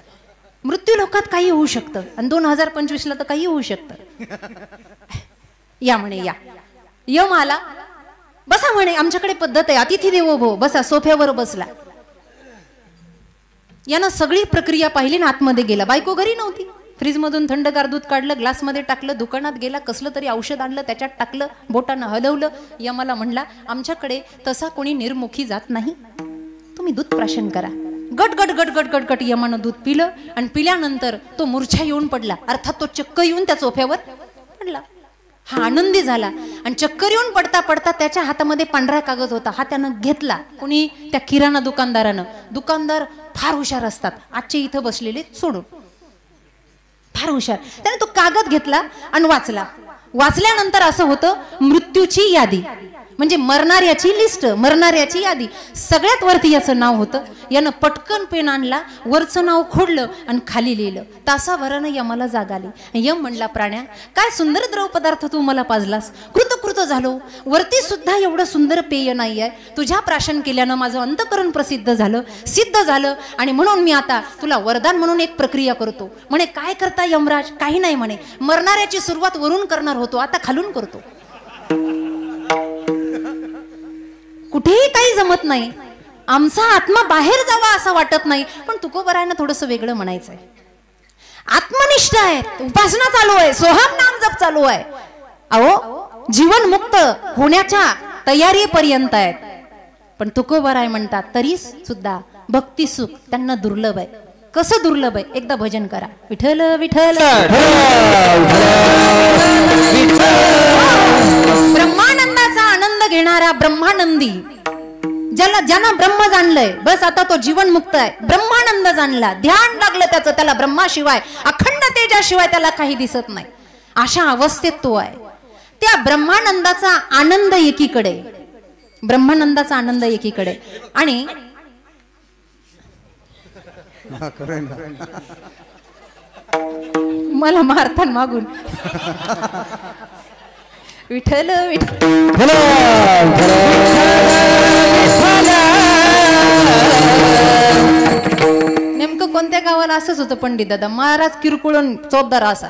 [SPEAKER 1] मृत्यू लोकात काही होऊ शकतं आणि 2025ला तर काही होऊ शकतं. या म्हणे, या. यम आला, बसा म्हणे, आमच्याकडे पद्धत आहे, अतिथी देवो भव. बसा. सोफ्यावर बसला. यानं सगळी प्रक्रिया पाहिली ना आतमध्ये गेला. बायको घरी नव्हती. फ्रीज मधून थंडगार दूध काढलं, ग्लासमध्ये टाकलं, दुकानात गेला, कसलं तरी औषध आणलं, त्याच्यात टाकलं, बोटानं हलवलं. यमाला म्हणला, आमच्याकडे तसा कोणी निर्मुखी जात नाही, तुम्ही दूध प्राशन करा. गट गट गट गट गट गट यमानं दूध पिलं आणि पिल्यानंतर तो मूर्छा येऊन पडला. अर्थात तो चक्कर येऊन त्या सोफ्यावर पडला. हा आनंदी झाला आणि चक्कर येऊन पडता पडता त्याच्या हातामध्ये पांढरा कागद होता. हा त्यानं घेतला. कोणी? त्या किराणा दुकानदारानं. दुकानदार फार हुशार असतात. आजचे इथं बसलेले सोडून फार हुशार. त्याने तो कागद घेतला आणि वाचला. वाचल्यानंतर असं होतं, मृत्यूची यादी म्हणजे मरणाऱ्याची लिस्ट, मरणाऱ्याची यादी. सगळ्यात वरती याचं नाव होतं. यानं पटकन पेन आणला, वरचं नाव खोडलं आणि खाली लिहिलं. तासाभरानं यमाला जाग आली. यम म्हणला, प्राण्या काय सुंदर द्रवपदार्थ तू मला पाजलास, कृतकृत झालो. वरती सुद्धा एवढं सुंदर पेय नाही आहे. तुझ्या प्राशन केल्यानं माझं अंतकरण प्रसिद्ध झालं, सिद्ध झालं, आणि म्हणून मी आता तुला वरदान म्हणून एक प्रक्रिया करतो. म्हणे काय करता यमराज? काही नाही म्हणे, मरणाऱ्याची सुरुवात वरून करणार होतो, आता खालून करतो. कुठेही काही जमत नाही. आमचा आत्मा बाहेर जावा असं वाटत नाही. पण तुकोबरायनं थोडंसं वेगळं म्हणायचंय. आत्मनिष्ठ आहे, उपासना चालू आहे, सोहम नाम जप चालू आहे. अहो जीवन मुक्त होण्याच्या तयारीपर्यंत आहेत. पण तुकोबराय म्हणतात तरी सुद्धा भक्ती सुख त्यांना दुर्लभ आहे. कसं दुर्लभ आहे? एकदा भजन करा. विठ्ठल विठ्ठल. ब्रह्मानंदाचा आनंद घेणारा ब्रह्मानंदी, ज्यानं ब्रह्म जाणलंय, बस आता तो जीवन मुक्त आहे. ब्रह्मानंद जाणला, ध्यान लागलं त्याचं, त्याला ब्रह्माशिवाय, अखंड तेजाशिवाय त्याला काही दिसत नाही. अशा अवस्थेत तो आहे. त्या ब्रह्मानंदाचा आनंद एकीकडे, ब्रह्मानंदाचा आनंद एकीकडे, आणि मला मारतान मागून विठ्ठल विठ्ठल. नेमकं कोणत्या गावाला असंच होतं पंडित दादा महाराज, किरकोळ चौदार असा.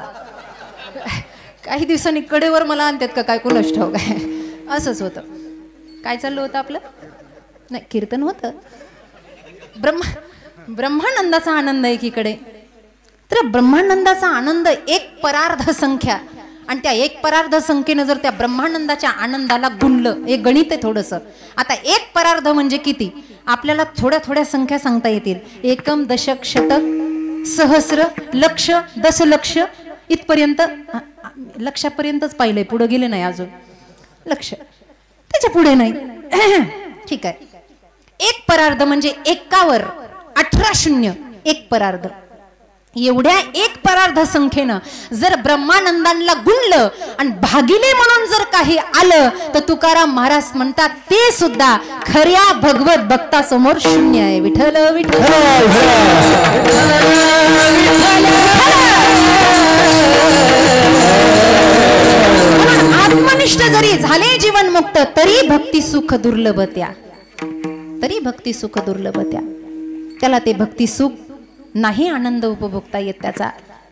[SPEAKER 1] काही दिवसांनी कडेवर मला आणतात का काय कोणास ठाऊक काय, असंच होतं. काय चाललं होतं आपलं? नाही, कीर्तन होतं. ब्रह्मानंदाचा आनंद एकीकडे. तर ब्रह्मानंदाचा आनंद एक परार्ध संख्या, आणि त्या एक परार्ध संख्येनं जर त्या ब्रह्मानंदाच्या आनंदाला गुणलं, एक गणित आहे थोडंसं. आता एक परार्ध म्हणजे किती? आपल्याला थोड्या थोड्या संख्या सांगता येतील. एकम, दशक, शतक, सहस्र, लक्ष, दशलक्ष, इथपर्यंत. लक्षापर्यंतच पाहिलंय, पुढे गेले नाही अजून. लक्ष त्याच्या पुढे नाही. ठीक आहे. एक परार्ध म्हणजे एकावर 18 शून्य, एक परार्ध. एवढ्या एक परार्ध संख्येनं जर ब्रह्मानंदांना गुणलं आणि भागिले म्हणून जर काही आलं, तर तुकाराम महाराज म्हणतात ते सुद्धा खऱ्या भगवत भक्तासमोर शून्य आहे. विठ्ठल विठ्ठल. आत्मनिष्ठ जरी झाले जीवन मुक्त, तरी भक्ती सुख दुर्लभ त्या, तरी भक्ती सुख दुर्लभ त्या. त्याला ते भक्ती सुख नाही आनंद उपभोगता येत त्याचा.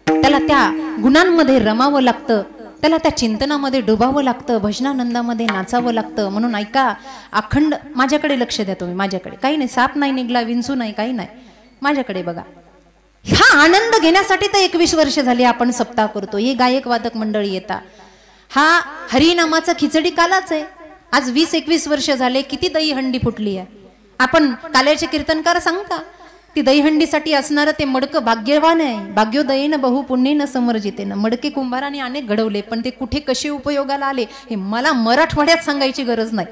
[SPEAKER 1] त्याला त्या गुणांमध्ये रमावं लागतं, त्याला त्या चिंतनामध्ये डुबावं लागतं, भजनानंदामध्ये नाचावं लागतं. म्हणून ऐका, अखंड माझ्याकडे लक्ष द्या तुम्ही. माझ्याकडे काही नाही, साप नाही निघला, विंचू नाही, काही नाही. माझ्याकडे बघा. हा आनंद घेण्यासाठी तर 21 वर्ष झाली आपण सप्ताह करतो. हे गायक वादक मंडळी येतात. हा हरिनामाचा खिचडी कालाच आहे. आज 20-21 वर्ष झाले. किती दहीहंडी फुटली आहे. आपण काल्याचे कीर्तनकार सांगता, ती दहीहंडीसाठी असणारं ते मडकं भाग्यवान आहे. भाग्योदयेन बहु पुण्येन समर्जितेन. मडके कुंभाराने अनेक घडवले, पण ते कुठे कसे उपयोगाला आले हे मला मराठवाड्यात सांगायची गरज नाही.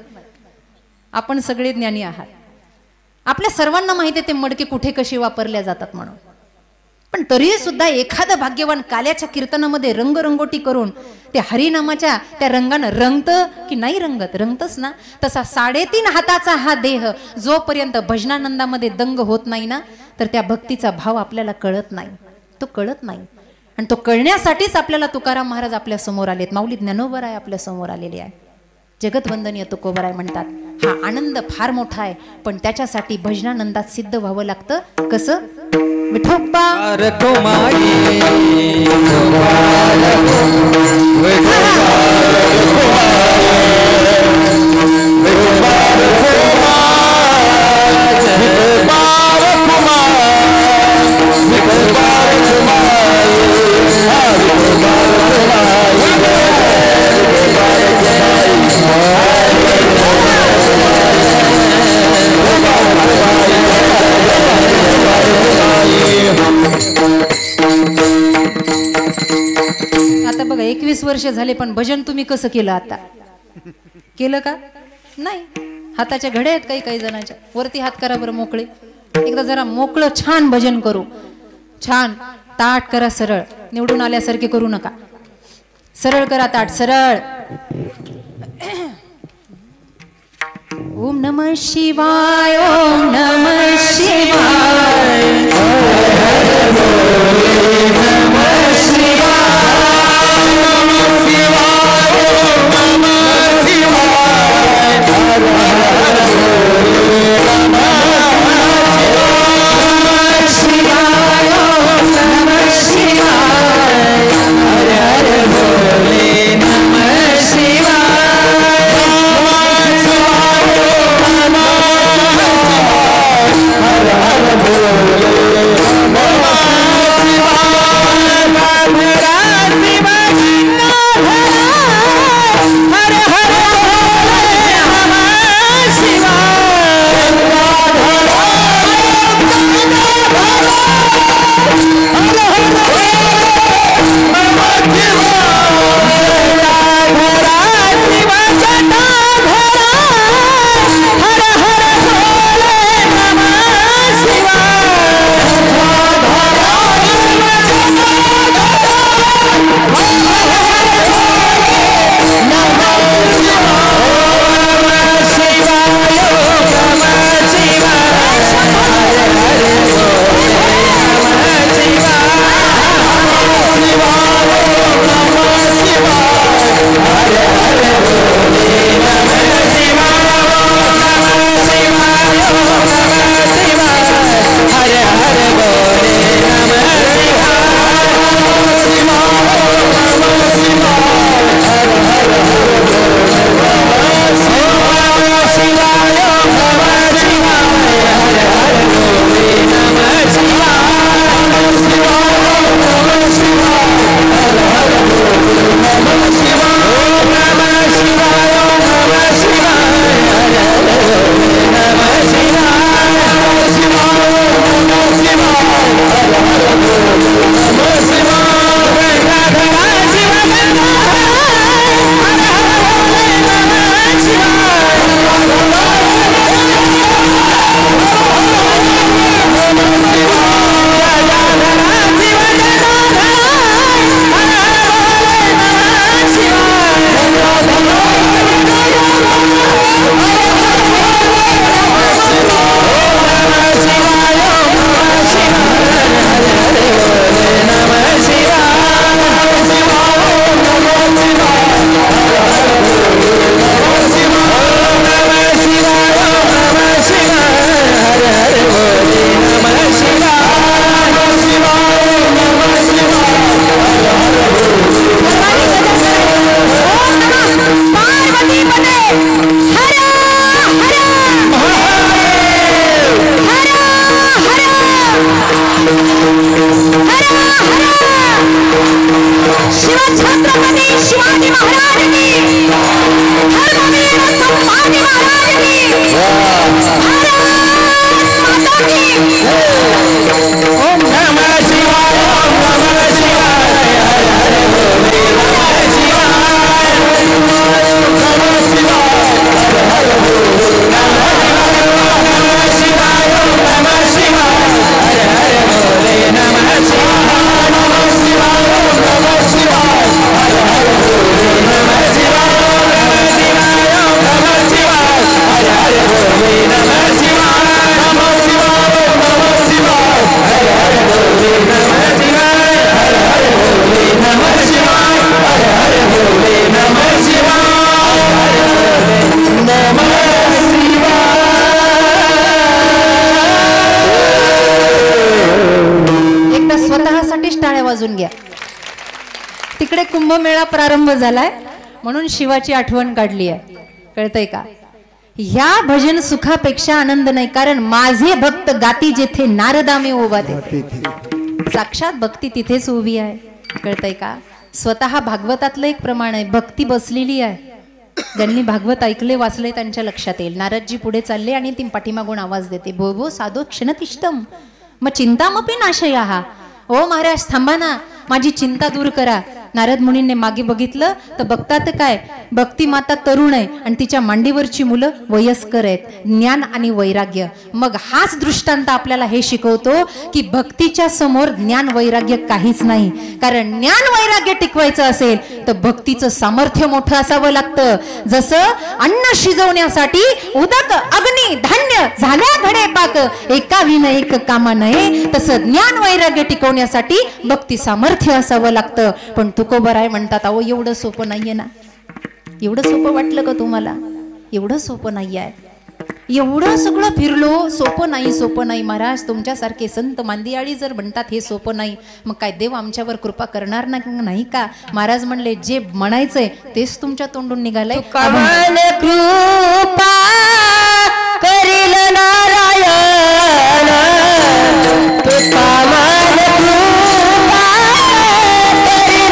[SPEAKER 1] आपण सगळे ज्ञानी आहात. आपल्या सर्वांना माहिती आहे ते मडके कुठे कसे वापरल्या जातात म्हणून. पण तरीही सुद्धा एखादं भाग्यवान काल्याच्या कीर्तनामध्ये रंगरंगोटी करून ते हरिनामाच्या त्या रंगानं रंगतं की नाही रंगत? रंगतच ना. तसा 3.5 हाताचा हा देह जोपर्यंत भजनानंदामध्ये दंग होत नाही ना, तर त्या भक्तीचा भाव आपल्याला कळत नाही. तो कळत नाही. आणि तो कळण्यासाठीच आपल्याला तुकाराम महाराज आपल्या समोर आलेत. माऊली ज्ञानोबराय आपल्या समोर आलेले आहे. जगतवंदनीय तुकोबराय म्हणतात, हा आनंद फार मोठा आहे, पण त्याच्यासाठी भजनानंदात सिद्ध व्हावं लागतं. कसं? विठोबा आता बघा 21 वर्ष झाले, पण भजन तुम्ही कसं केलं? आता केलं का? नाही. हाताच्या घड्या आहेत काही काही जणांच्या. वरती हात करा बरं मोकळे. एकदा जरा मोकळं छान भजन करू. छान ताट करा सरळ, निवडून आल्यासारखे करू नका, सरळ करा ताट सरळ. ओम नमः शिवाय, ओम नमः शिवाय, नमः शिवाय, नमः शिवाय, नमः शिवाय, हर हर भोले नमः शिवाय, हर हर भोले वाजून घ्या. तिकडे कुंभमेळा प्रारंभ झालाय म्हणून शिवाची आठवण काढली आहे, कळतंय का? ह्या भजन सुखापेक्षा आनंद नाही, कारण माझे भक्त गाती जेथे नारदामे उभा तेथे, साक्षात भक्ती तिथेच उभी आहे, कळतंय का? स्वतः भागवतातलं एक प्रमाण आहे, भक्ती बसलेली आहे. ज्यांनी भागवत ऐकले वाचले त्यांच्या लक्षात येईल. नारदजी पुढे चालले आणि ती पाठीमागून आवाज देते, भो भो साधो क्षणतिष्ठम मग चिंतामपी नाशयाहा. ओ महाराज थांबा ना, माझी चिंता दूर करा. नारद मुनींनी मागे बघितलं तर बघतात काय, भक्ती माता तरुण आहे आणि तिच्या मांडीवरची मुलं वयस्कर आहेत. ज्ञान आणि वैराग्य. मग हाच दृष्टांत आपल्याला हे शिकवतो की भक्तीच्या समोर ज्ञान वैराग्य काहीच नाही. कारण ज्ञान वैराग्य टिकवायचं असेल तर भक्तीचं सामर्थ्य मोठं असावं लागतं. जसं अन्न शिजवण्यासाठी उदक अग्नी धान्य झाल्या घडे पाक एका विन एक कामा नये, तसं ज्ञान वैराग्य टिकवण्यासाठी भक्ती सामर्थ्य असावं लागतं. पण तुकोबराय म्हणतात, अहो एवढं सोपं नाहीये ना. एवढं सोपं वाटलं का तुम्हाला? एवढं सोपं नाही आहे. एवढं सगळं फिरलो, सोपं नाही, सोपं नाही. महाराज तुमच्यासारखे संत मांदियाळी जर म्हणतात हे सोपं नाही, मग काय देव आमच्यावर कृपा करणार नाही का? महाराज म्हणले, जे म्हणायचंय तेच तुमच्या तोंडून निघालंय.
[SPEAKER 2] कृपा करील नारायण, कमाल कृपा करील नारायण, करील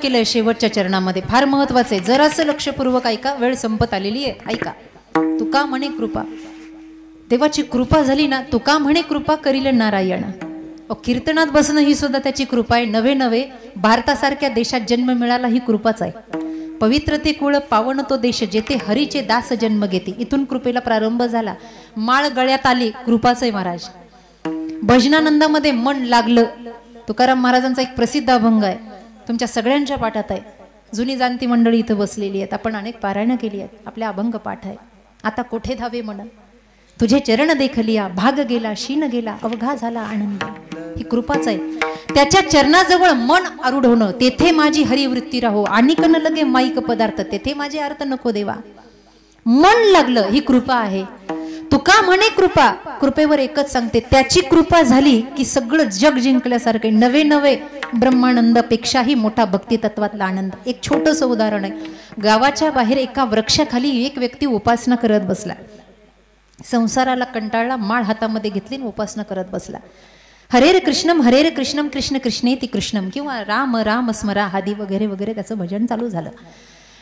[SPEAKER 1] केलंय शेवटच्या चरणामध्ये, फार महत्वाचं आहे, जरासं लक्षपूर्वक ऐका, वेळ संपत आलेली आहे, ऐका. तुका म्हणे कृपा, देवाची कृपा झाली ना, तुका म्हणे कृपा करील नारायण. कीर्तनात बसणं ही सुद्धा त्याची कृपा आहे. नवे नवे भारतासारख्या देशात जन्म मिळाला ही कृपाच आहे. पवित्र ते कुळ पावन तो देश, जेथे हरीचे दास जन्म घेते. इथून कृपेला प्रारंभ झाला. माळ गळ्यात आली, कृपाच आहे महाराज. भजनानंदामध्ये मन लागलं. तुकाराम महाराजांचा एक प्रसिद्ध अभंग आहे, तुमच्या सगळ्यांच्या पाठात आहे. जुनी जाणती मंडळी इथं बसलेली आहेत, आपण अनेक पारायणं केली आहेत, आपले अभंग पाठ आहे. आता कोठे धावे मन, तुझे चरण देखलिया, भाग गेला शीन गेला, अवघा झाला आनंद. ही कृपाच आहे. त्याच्या चरणाजवळ मन आरूढ होणं, तेथे माझी हरिवृत्ती राहो, आणिक न लगे माईक पदार्थ, तेथे माझे अर्थ नको देवा. मन लागलं, ही कृपा आहे. तुका म्हणे कृपा, कृपेवर एकच सांगते, त्याची कृपा झाली की सगळं जग जिंकल्यासारखे. नवे नवे ब्रह्मानंदापेक्षाही मोठा भक्ती तत्वातला आनंद. एक छोटंसं उदाहरण आहे. गावाच्या बाहेर एका वृक्षाखाली एक व्यक्ती उपासना करत बसला. संसाराला कंटाळला, माळ हातामध्ये घेतली, उपासना करत बसला. हरेर कृष्णम कृष्ण कृष्णेति कृष्णम, किंवा राम राम स्मरा हादी वगैरे वगैरे त्याचं भजन चालू झालं.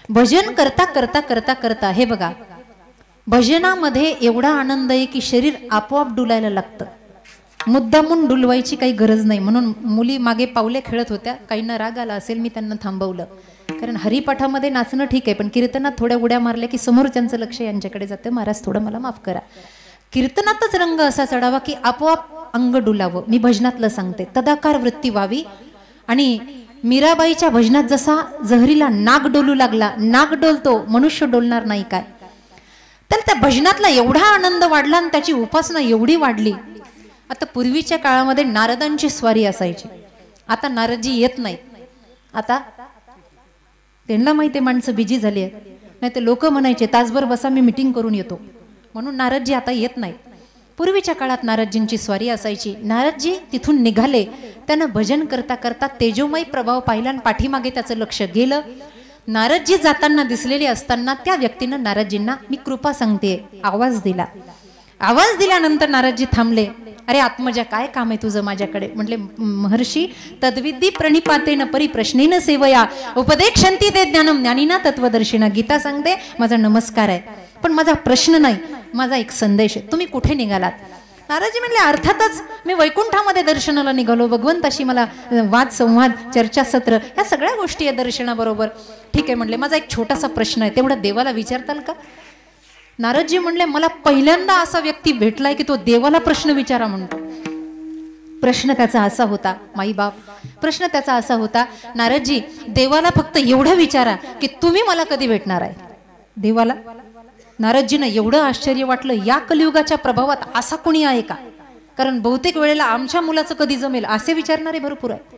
[SPEAKER 1] भजन करता करता करता करता, हे बघा, भजनामध्ये एवढा आनंद आहे की शरीर आपोआप डुलायला लागतं. मुद्दामून डुलवायची काही गरज नाही. म्हणून मुली मागे पावले खेळत होत्या, काहींना राग आला असेल, मी त्यांना थांबवलं. कारण हरिपाठामध्ये नाचणं ठीक आहे, पण कीर्तनात थोड्या उड्या मारल्या की समोरच्यांचं लक्ष यांच्याकडे जातं. महाराज थोडं मला माफ करा. कीर्तनातच रंग असा चढावा की आपोआप अंग डुलावं. मी भजनातलं सांगते, तदाकार वृत्ती व्हावी. आणि मीराबाईच्या भजनात जसा जहरीला नाग डोलू लागला, नाग डोलतो, मनुष्य डोलणार नाही काय. तर त्या भजनातला एवढा आनंद वाढला आणि त्याची उपासना एवढी वाढली. आता पूर्वीच्या काळामध्ये नारदांची स्वारी असायची, आता नारदजी येत नाहीत. आता त्यांना माहिती माणसं बिजी झाली आहेत, नाही तर लोक म्हणायचे तासभर बसा मी मीटिंग करून येतो, म्हणून नारदजी आता येत नाहीत. पूर्वीच्या काळात नारदजींची स्वारी असायची. नारदजी तिथून निघाले, त्यानं भजन करता करता तेजोमय प्रभाव पाहिला आणि पाठीमागे त्याचं लक्ष गेलं. नारदजी जाताना दिसलेले असताना त्या व्यक्तीनं नारदजींना मी कृपा सांगते आवाज दिला. आवाज दिल्यानंतर नारदजी थांबले. अरे आत्मजा, काय काम आहे तुझं माझ्याकडे? म्हटले, महर्षी तद्विद्धी प्रणिपातेन परिप्रश्नेन सेवया उपदेक्षन्ति ते ज्ञानम ज्ञानिना तत्वदर्शिना. गीता सांगते माझा नमस्कार आहे, पण माझा प्रश्न नाही, माझा एक संदेश आहे. तुम्ही कुठे निघालात? नारदजी म्हणले, अर्थातच मी वैकुंठामध्ये दर्शनाला निघालो. भगवंताशी मला वाद संवाद चर्चासत्र या सगळ्या गोष्टी आहे दर्शनाबरोबर. ठीक आहे म्हणले, माझा एक छोटासा प्रश्न आहे, तेवढा देवाला विचारताल का? नारदजी म्हणले, मला पहिल्यांदा असा व्यक्ती भेटलाय की तो देवाला प्रश्न विचारा म्हणतो. प्रश्न त्याचा असा होता, माई बाप, प्रश्न त्याचा असा होता, नारदजी देवाला फक्त एवढं विचारा की तुम्ही मला कधी भेटणार आहे? देवाला? नारदजींना एवढं आश्चर्य वाटलं, या कलियुगाच्या प्रभावात असा कोणी आहे का? कारण बहुतेक वेळेला आमच्या मुलाचं कधी जमेल असे विचारणारे भरपूर आहेत.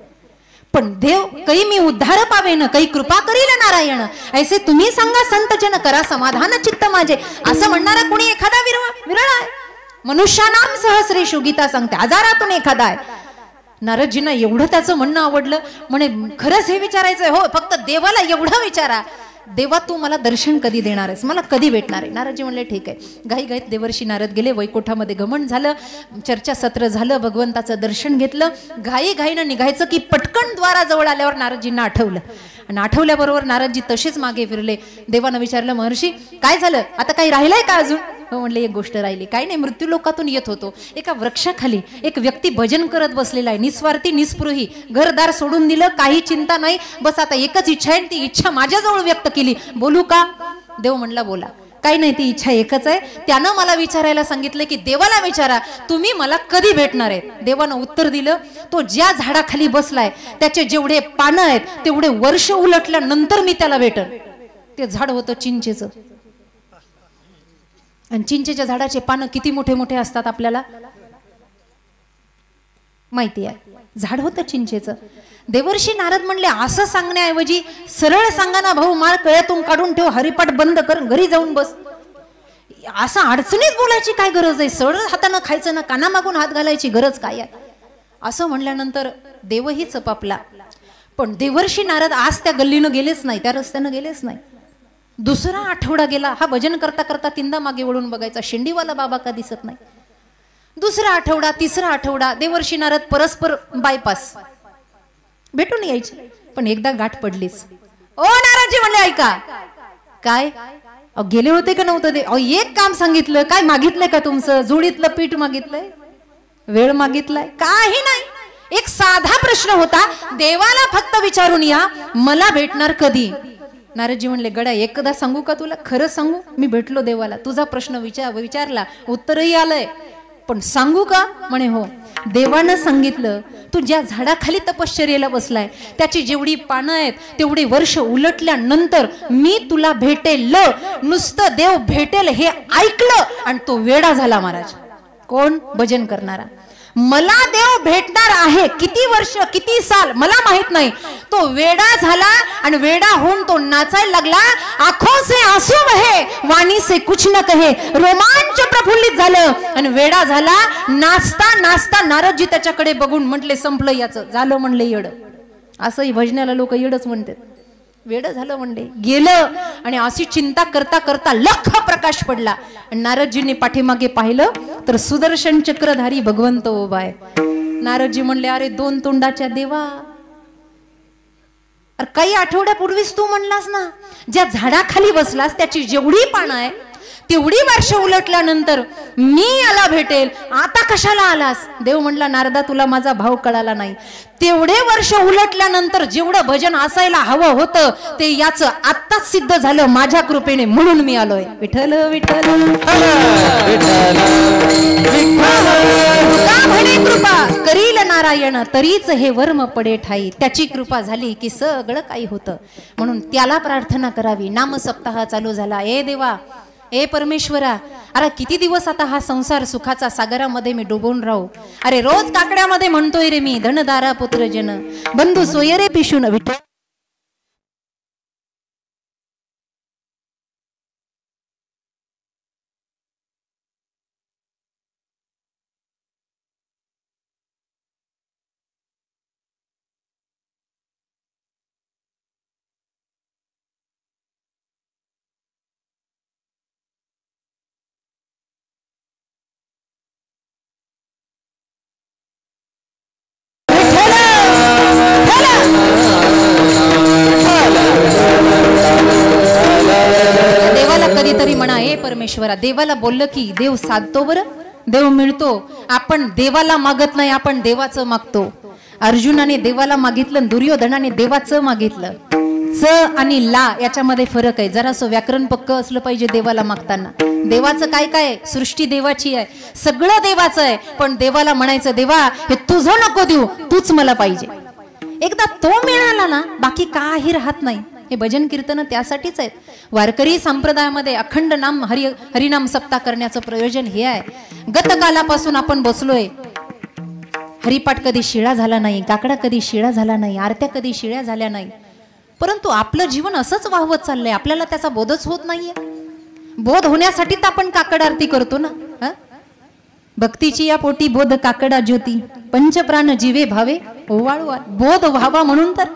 [SPEAKER 1] पण देव काही मी उद्धार पावेन, काही कृपा करील नारायण, ऐसे तुम्ही सांगा संत जन, करा समाधान चित्त माझे, असं म्हणणारा कोणी एखादा विरळ आहे. मनुष्यानाम सहस्रेषु, गीता सांगते, हजारातून एखादा आहे. नारदजींना एवढं त्याचं म्हणणं आवडलं. म्हणे, खरंच हे विचारायचंय? हो, फक्त देवाला एवढं विचारा, देवा तू मला दर्शन कधी देणार आहेस, मला कधी भेटणार आहे? नारदजी म्हणले, ठीक आहे. घाईघाईत देवर्षी नारद गेले, वैकुंठामध्ये गमन झालं, चर्चासत्र झालं, भगवंताचं दर्शन घेतलं. घाईघाईनं निघायचं की पटकन द्वाराजवळ आल्यावर नारदजींना आठवलं. आणि आठवल्याबरोबर नारदजी तसेच मागे फिरले. देवानं विचारलं, महर्षी काय झालं, आता काही राहिलंय का अजून? हो म्हणले, एक गोष्ट राहिली. काही नाही, मृत्यू लोकातून येत होतो, एका वृक्षाखाली एक व्यक्ती भजन करत बसलेला आहे, निस्वार्थी निस्पृही, घरदार सोडून दिलं, काही चिंता नाही, बस आता एकच इच्छा आहे, ती इच्छा माझ्याजवळ व्यक्त केली, बोलू का? देव म्हणला, बोला. काही नाही, ती इच्छा एकच आहे. त्यानं मला विचारायला सांगितलं की देवाला विचारा तुम्ही मला कधी भेटणार आहेत? देवानं उत्तर दिलं, तो ज्या झाडाखाली बसलाय त्याचे जेवढे पानं आहेत तेवढे वर्ष उलटल्यानंतर मी त्याला भेटन. ते झाड होतं चिंचेचं. आणि चिंचेच्या झाडाचे पानं किती मोठे मोठे असतात आपल्याला माहिती आहे. झाड होतं चिंचेचं. देवर्षी नारद म्हणले, असं सांगण्याऐवजी सरळ सांगा ना भाऊ, माळ कळ्यातून काढून ठेव, हरिपाठ बंद कर, घरी जाऊन बस. असं अडचणीत बोलायची काय गरज आहे? सरळ हातानं खायचं ना, कानामागून हात घालायची गरज काय आहे? असं म्हणल्यानंतर देवही चपापला. पण देवर्षी नारद आज त्या गल्लीनं गेलेच नाही, त्या रस्त्यानं गेलेच नाही. दुसरा आठवडा गेला, हा भजन करता करता तीनदा मागे वळून बघायचा, शेंडीवाला बाबा का दिसत नाही. दुसरा आठवडा, तिसरा आठवडा, देवर्षी नारद परस्पर बायपास भेटून यायचे. पण एकदा गाठ पडलीच. ओ नाराजी म्हणले ऐका. काय गेले होते का नव्हतं ते? एक काम सांगितलं. काय मागितलंय का तुमचं? जोडीतलं पीठ मागितलंय? वेळ मागितलाय? काही नाही. एक साधा प्रश्न होता. देवाला फक्त विचारून या मला भेटणार कधी. नारदजी म्हणले गड्या एकदा सांगू का तुला? खरं सांगू? मी भेटलो देवाला. तुझा प्रश्न विचारला, उत्तरही आलंय, पण सांगू का? म्हणे हो. देवानं सांगितलं तू ज्या झाडाखाली तपश्चर्येला बसलाय त्याची जेवढी पानं आहेत तेवढे वर्ष उलटल्यानंतर मी तुला भेटेल. नुसतं देव भेटेल हे ऐकलं आणि तो वेडा झाला महाराज. कोण? भजन करणारा. मला देव भेटणार आहे, किती वर्ष किती साल मला माहित नाही. तो वेडा झाला आणि वेडा होऊन तो नाचायला लागला. आंखों से आंसू बहे, वाणी से कुछ न कहे. रोमांच प्रफुल्लित झालं आणि वेडा झाला. नाचता नाचता नारदजी त्याच्याकडे बघून म्हटले संपलं याचं, झालं म्हणले येड. असंही भजनाला लोक येडच म्हणतात. वेड झालं म्हणले. गेलं आणि अशी चिंता करता करता लख प्रकाश पडला. नारदजींनी पाठीमागे पाहिलं तर सुदर्शन चक्रधारी भगवंत उभा आहे. नारदजी म्हणले अरे दोन तोंडाच्या देवा, अरे काही आठवड्यापूर्वीच तू म्हणलास ना ज्या झाडाखाली बसलास त्याची जेवढी पानं आहे तेवढी वर्ष उलटल्यानंतर मी याला भेटेल, आता कशाला आलास? देव म्हणला नारदा तुला माझा भाव कळाला नाही. तेवढे वर्ष उलटल्यानंतर जेवढं भजन असायला हवं होतं ते याच आत्ताच सिद्ध झालं माझ्या कृपेने, म्हणून मी आलोय. विठ्ठल विठ्ठल म्हणे कृपा करील नारायण तरीच हे वर्म पडे ठाई. त्याची कृपा झाली की सगळं काही होतं. म्हणून त्याला प्रार्थना करावी. नाम सप्ताह चालू झाला. ए देवा, ए परमेश्वरा, अरे किती दिवस आता हा संसार सुखाचा सागरामध्ये मी डुबून राहू? अरे रोज काकड्यामध्ये म्हणतोय रे मी धनदारा पुत्र जन बंधू सोयरे पिशून. विठ्ठल कधीतरी म्हणा ए परमेश्वरा. देवाला बोललं की देव साधतो, बरं देव मिळतो. आपण देवाला मागत नाही, आपण देवाचं मागतो. अर्जुनाने देवाला मागितलं, दुर्योधनाने देवाचं मागितलं. च आणि ला याच्यामध्ये फरक आहे. जरासं व्याकरण पक्क असलं पाहिजे देवाला मागताना. देवाचं काय काय? सृष्टी देवाची आहे, सगळं देवाचं आहे, पण देवाला म्हणायचं देवा हे तुझं नको देऊ, तूच मला पाहिजे. एकदा तो मिळाला ना बाकी काही राहत नाही. हे भजन कीर्तन त्यासाठीच आहेत. वारकरी संप्रदायामध्ये अखंड नाम हरिनाम सप्ताह करण्याचं प्रयोजन हे आहे. गतकालापासून आपण बसलोय. हरिपाठ कधी शिळा झाला नाही, काकडा कधी शिळा झाला नाही, आरत्या कधी शिळ्या झाल्या नाही, परंतु आपलं जीवन असंच वाहवत चाललंय. आपल्याला त्याचा बोधच होत नाहीये. बोध होण्यासाठी तर आपण काकड आरती करतो ना. भक्तीची या पोटी बोध काकडा ज्योती पंचप्राण जीवे भावे ओवाळू. बोध व्हावा म्हणून तर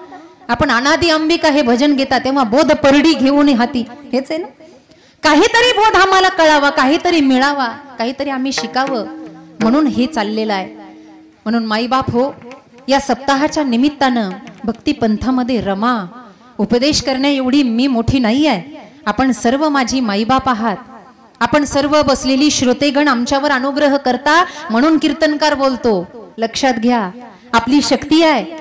[SPEAKER 1] आपण अनादी अंबिका हे भजन घेता तेव्हा बोध परडी घेऊन हाती, हेच आहे ना. काहीतरी बोध आम्हाला कळावा, काहीतरी मिळावा, काहीतरी आम्ही शिकावं, म्हणून हे चाललेलं आहे. म्हणून माईबाप हो, या सप्ताहाच्या निमित्तानं भक्ती पंथामध्ये रमा. उपदेश करण्या एवढी मी मोठी नाही आहे. आपण सर्व माझी माईबाप आहात. आपण सर्व बसलेली श्रोतेगण आमच्यावर अनुग्रह करता म्हणून कीर्तनकार बोलतो. लक्षात घ्या, आपली शक्ती आहे.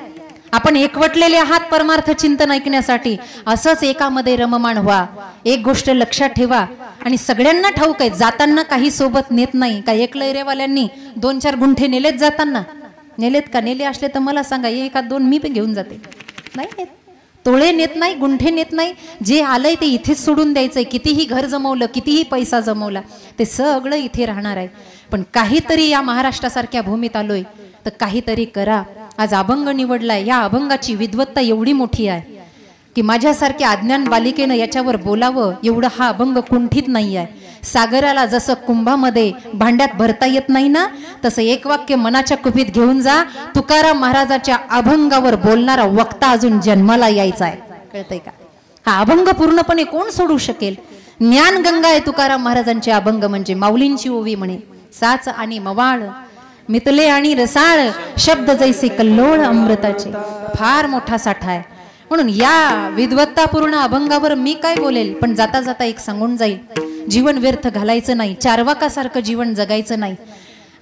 [SPEAKER 1] आपण एकवटलेले आहात परमार्थ चिंतन ऐकण्यासाठी. असंच एकामध्ये रममाण व्हा. एक गोष्ट लक्षात ठेवा आणि सगळ्यांना ठाऊक आहे, जाताना काही सोबत नेत नाही. का एकलैरेवाल्यांनी 2-4 गुंठे नेलेत जाताना? नेलेत का? नेले असले तर मला सांगा, 1-2 मी पण घेऊन जाते. नाही नेत, तोळे नेत नाही, गुंठे नेत नाही. जे आलंय ते इथेच सोडून द्यायचंय. कितीही घर जमवलं, कितीही पैसा जमवला, ते सगळं इथे राहणार आहे. पण काहीतरी या महाराष्ट्रासारख्या भूमीत आलोय तर काहीतरी करा. आज अभंग निवडलाय. या अभंगाची विद्वत्ता एवढी मोठी आहे की माझ्यासारख्या अज्ञान बालिकेनं याच्यावर बोलावं एवढं हा अभंग कुंठित नाही आहे. सागराला जसं कुंभामध्ये भांड्यात भरता येत नाही ना, तसं एक वाक्य मनाच्या कुपीत घेऊन जा. तुकाराम महाराजाच्या अभंगावर बोलणारा वक्ता अजून जन्माला यायचा आहे. कळतंय का? हा अभंग पूर्णपणे कोण सोडू शकेल? ज्ञान गंगा आहे तुकाराम महाराजांचे अभंग म्हणजे. माऊलींची ओवी म्हणे, साच आणि मवाळ मितले आणि रसाळ शब्द जैसे कल्लोळ अमृताचे. फार मोठा साठा आहे. म्हणून या विद्वत्तापूर्ण अभंगावर मी काय बोलेल, पण जाता जाता एक सांगून जाईल, जीवन व्यर्थ घालायचं नाही, चारवाकासारखं जीवन जगायचं नाही.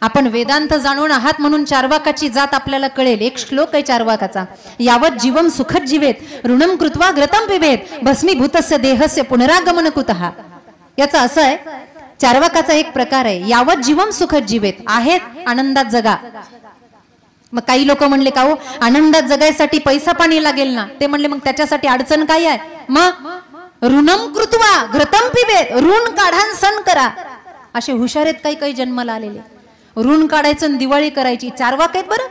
[SPEAKER 1] आपण वेदांत जाणून आहात म्हणून चारवाकाची जात आपल्याला कळेल. एक श्लोक आहे चारवाकाचा, यावत जीवम सुखद जीवेत ऋणम कृत्वा घृतम पिबेत भस्मीभूतस्य देहस्य पुनरागमन कुतः. याचा असं आहे, चारवाकाचा एक प्रकार आहे, यावत जीवम सुखद जीवेत, आहेत आनंदात जगा. मग काही लोक म्हणले का हो आनंदात जगायसाठी पैसा पाणी लागेल ना, ते म्हणले मग त्याच्यासाठी अडचण काय आहे, मग ऋणम कृत्वा घृतम पिबेत, ऋण काढा सण करा. असे हुशार आहेत काही काही जन्माला आलेले, ऋण काढायचं दिवाळी करायची. चारवाक आहेत बरं,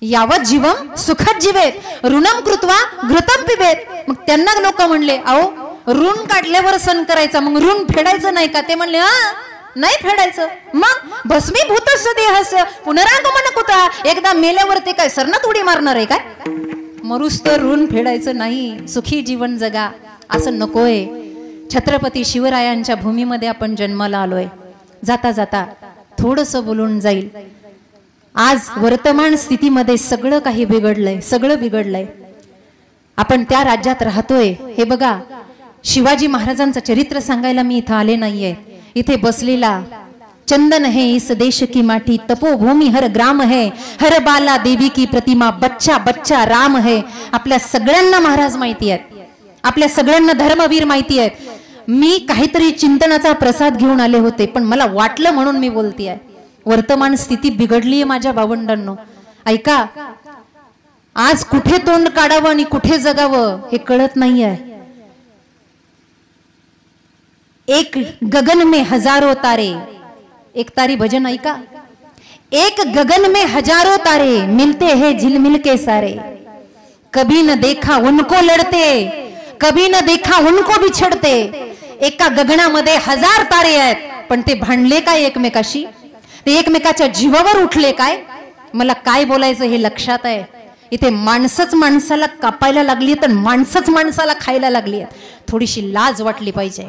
[SPEAKER 1] यावत जीवम सुखद जीवेत ऋणम कृत्वा घृतम पिबेत. मग त्यांना लोक म्हणले अहो ऋण काढल्यावर सण करायचा, मग ऋण फेडायचं नाही का, ते म्हणले हा नाही फेडायचं. मग भस्मीभूतस्य देहस्य पुनरागमन कुतः, एकदा मेल्यावर ते काय सरनात उडी मारणार आहे काय, मरुस तर ऋण फेडायचं नाही, सुखी जीवन जगा, असं नकोय. छत्रपती शिवरायांच्या भूमीमध्ये आपण जन्माला आलोय. जाता जाता थोडंसं बोलून जाईल. आज वर्तमान स्थितीमध्ये सगळं काही बिघडलंय, सगळं बिघडलंय. आपण त्या राज्यात राहतोय. हे बघा, शिवाजी महाराजांचं चरित्र सांगायला मी इथं आले नाहीये. इथे बसलेला चंदन है इस देश की माटी, तपोभूमि हर ग्राम है, हर बाला देवी की प्रतिमा, बच्चा बच्चा राम है. आपल्या सगळ्यांना महाराज माहिती आहेत, आपल्या सगळ्यांना धर्मवीर माहिती आहेत. मी काहीतरी चिंतनाचा प्रसाद घेऊन आले होते, पण मला वाटलं म्हणून मी बोलतेय. वर्तमान स्थिती बिघडलीये माझ्या भावंडांनो. ऐका, आज कुठे तोंड काढावं आणि कुठे जगावं हे कळत नाहीये. एक गगन में हजारों तारे, एक तारी भजन ऐका, एक गगन में हजारों तारे मिलते हैं झिलमिल के सारे, कभी न देखा उनको लड़ते, कभी न देखा उनको बिछड़ते. एका गगनामध्ये हजार तारे आहेत, पण ते भांडले काय एकमेकाशी, ते एकमेकाच्या जीवावर उठले काय. मला काय बोलायचं हे लक्षात आहे. इथे माणसंच माणसाला कापायला लागली, तर माणसंच माणसाला खायला लागली. थोडीशी लाज वाटली पाहिजे.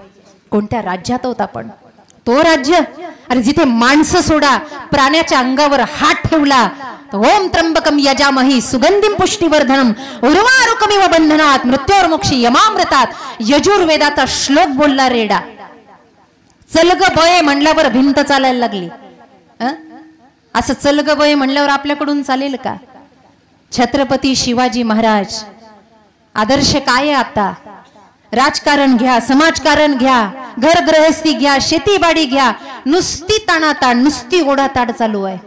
[SPEAKER 1] कोणत्या राज्यात होत आपण, तो राज्य अरे जिथे माणसं सोडा, प्राण्याच्या अंगावर हात ठेवला, ओम त्र्यंबकम यजामहि सुगंधिम पुष्टिवर्धनम उर्वारुकमिव बंधनात मृत्योर्मुक्षी यमामृतात. यजुर्वेदाचा श्लोक बोलला रेडा. चलग बये म्हणल्यावर भिंत चालायला लागली. असं चलग बये म्हणल्यावर आपल्याकडून चालेल का. छत्रपती शिवाजी महाराज आदर्श काय आहे. आता राजकारण घ्या, समाजकारण घ्या, घर गृहस्थी घ्या, शेतीबाडी घ्या, नुसती ताणाताड, नुसती ओढाताड चालू आहे.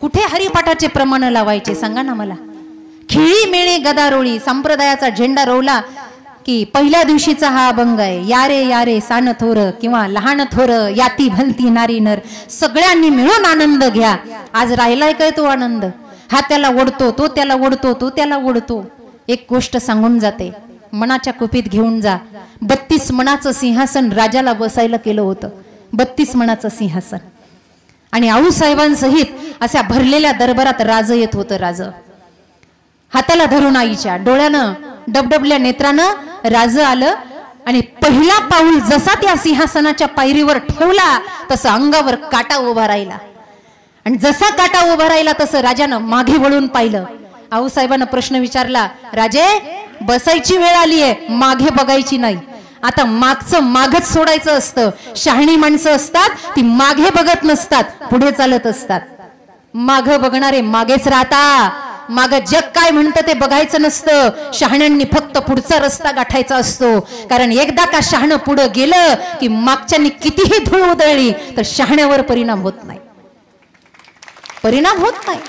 [SPEAKER 1] कुठे हरिपाठाचे प्रमाण लावायचे सांगा ना मला. खिळी मेळे गदारोळी संप्रदायाचा झेंडा रोवला की पहिल्या दिवशीचा हा अभंग आहे. यारे यारे सान थोर किंवा लहान थोर, याती भलती नारी नर, सगळ्यांनी मिळून आनंद घ्या. आज राहिलाय काय तो आनंद. हा त्याला ओढतो, तो त्याला ओढतो, तो त्याला ओढतो. एक गोष्ट सांगून जाते, मनाच्या कुपीत घेऊन जा. 32 मनाचं सिंहासन राजाला बसायला केलं होतं. 32 मनाचं सिंहासन. आणि आऊसाहेबांसहित अशा भरलेल्या दरबारात राज येत होतं. राज हाताला धरून आईच्या, डोळ्यानं डबडबल्या नेत्रानं राज आलं. आणि पहिला पाऊल जसा त्या सिंहासनाच्या पायरीवर ठेवला तसं अंगावर काटा उभा राहिला. आणि जसा काटा उभा राहिला तसं राजानं मागे वळून पाहिलं. आऊसाहेबांना प्रश्न विचारला, राजे बसायची वेळ आली आहे, मागे बघायची नाही. आता मागचं मागच सोडायचं असतं. शहाणी माणसं असतात ती मागे बघत नसतात, पुढे चालत असतात. माग बघणारे मागेच राहता. माग जग काय म्हणतं ते बघायचं नसतं. शहाण्यांनी फक्त पुढचा रस्ता गाठायचा असतो. कारण एकदा का शहाणं पुढे गेलं की मागच्यांनी कितीही धूळ उधळली तर शहाण्यावर परिणाम होत नाही, परिणाम होत नाही.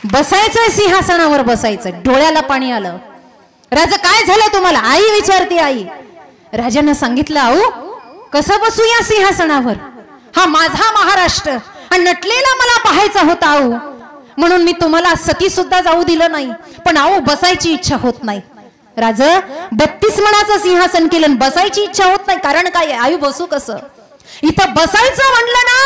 [SPEAKER 1] बसायचं सिंहासनावर बसायचं. डोळ्याला पाणी आलं. राजा काय झालं तुम्हाला, आई विचारते. आई राजानं सांगितलं, अहो कसं बसू या सिंहासनावर, हा माझा महाराष्ट्र आणि नटलेला मला पाहायचा होता अहो, म्हणून मी तुम्हाला सती सुद्धा जाऊ दिलं नाही. पण अहो बसायची इच्छा होत नाही. राजा 32 मणाचं सिंहासन केलं, बसायची इच्छा होत नाही. कारण काय, आई बसू कसं. इथं बसायचं म्हणलं ना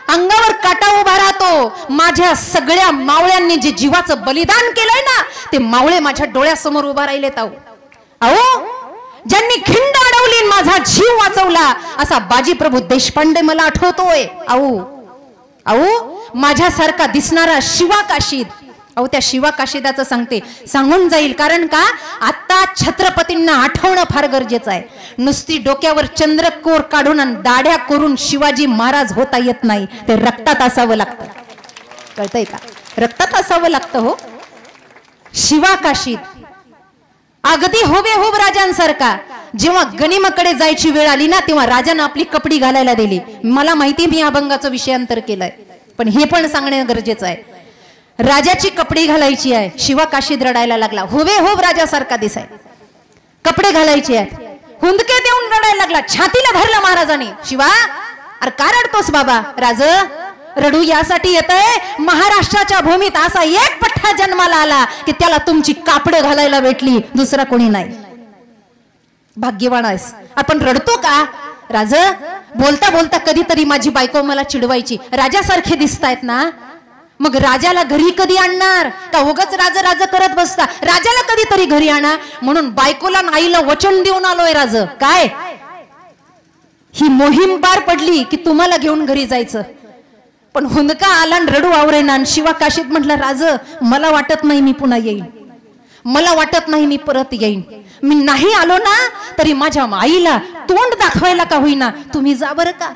[SPEAKER 1] अंगावर काटा उभा राहतो. माझ्या सगळ्या मावळ्यांनी जे जीवाचं बलिदान केलंय ना, ते मावळे माझ्या डोळ्यासमोर उभा राहिलेत. अहो ज्यांनी खिंड अडवली माझा जीव वाचवला असा बाजीप्रभू देशपांडे मला आठवतोय. अहो माझ्यासारखा दिसणारा शिवा काशीद अहो त्या शिवा काशीदाचं सांगून जाईल. कारण का आता छत्रपतींना आठवणं फार गरजेचं आहे. नुसती डोक्यावर चंद्रकोर काढून आणि दाढ्या करून शिवाजी महाराज होता येत नाही. ते रक्तात असावं लागतं. कळतंय का? रक्तात असावं लागतं. हो शिवा काशीद अगदी हुबेहूब राजांसारखा. जेव्हा गनिमाकडे जायची वेळ आली ना तेव्हा राजानं आपली कपडी घालायला दिली. मला माहिती मी अभंगाचं विषयांतर केलंय पण हे पण सांगणं गरजेचं आहे. राजाची कपडी घालायची आहे. शिवा काशीद रडायला लागला. हुबेहूब राजासारखा दिसाय. कपडे घालायचे आहेत. हुंदके देऊन रडायला लागला. छातीला धरलं महाराजांनी. शिवा अरे का रडतोस बाबा? राज रडू यासाठी येतंय महाराष्ट्राच्या भूमीत असा एक पठ्ठा जन्माला आला की त्याला तुमची कापडं घालायला भेटली. दुसरा कोणी नाही. भाग्यवान आहेस. आपण रडतो का? राज बोलता बोलता कधीतरी माझी बायको मला चिडवायची. राजासारखे दिसतायत ना मग राजाला घरी कधी आणणार का? उगाच राज राज करत बसता. राजाला कधीतरी घरी आणा म्हणून बायकोला आईला वचन देऊन आलोय राज. काय ही मोहीम पार पडली की तुम्हाला घेऊन घरी जायचं. पण हुंदका आला रडू आवरेना. शिवा काशीद म्हटलं राज मला वाटत नाही मी पुन्हा येईन. मला वाटत नाही मी परत येईन. मी नाही आलो ना तरी माझ्या आईला तोंड दाखवायला का होईना तुम्ही जा बरं का.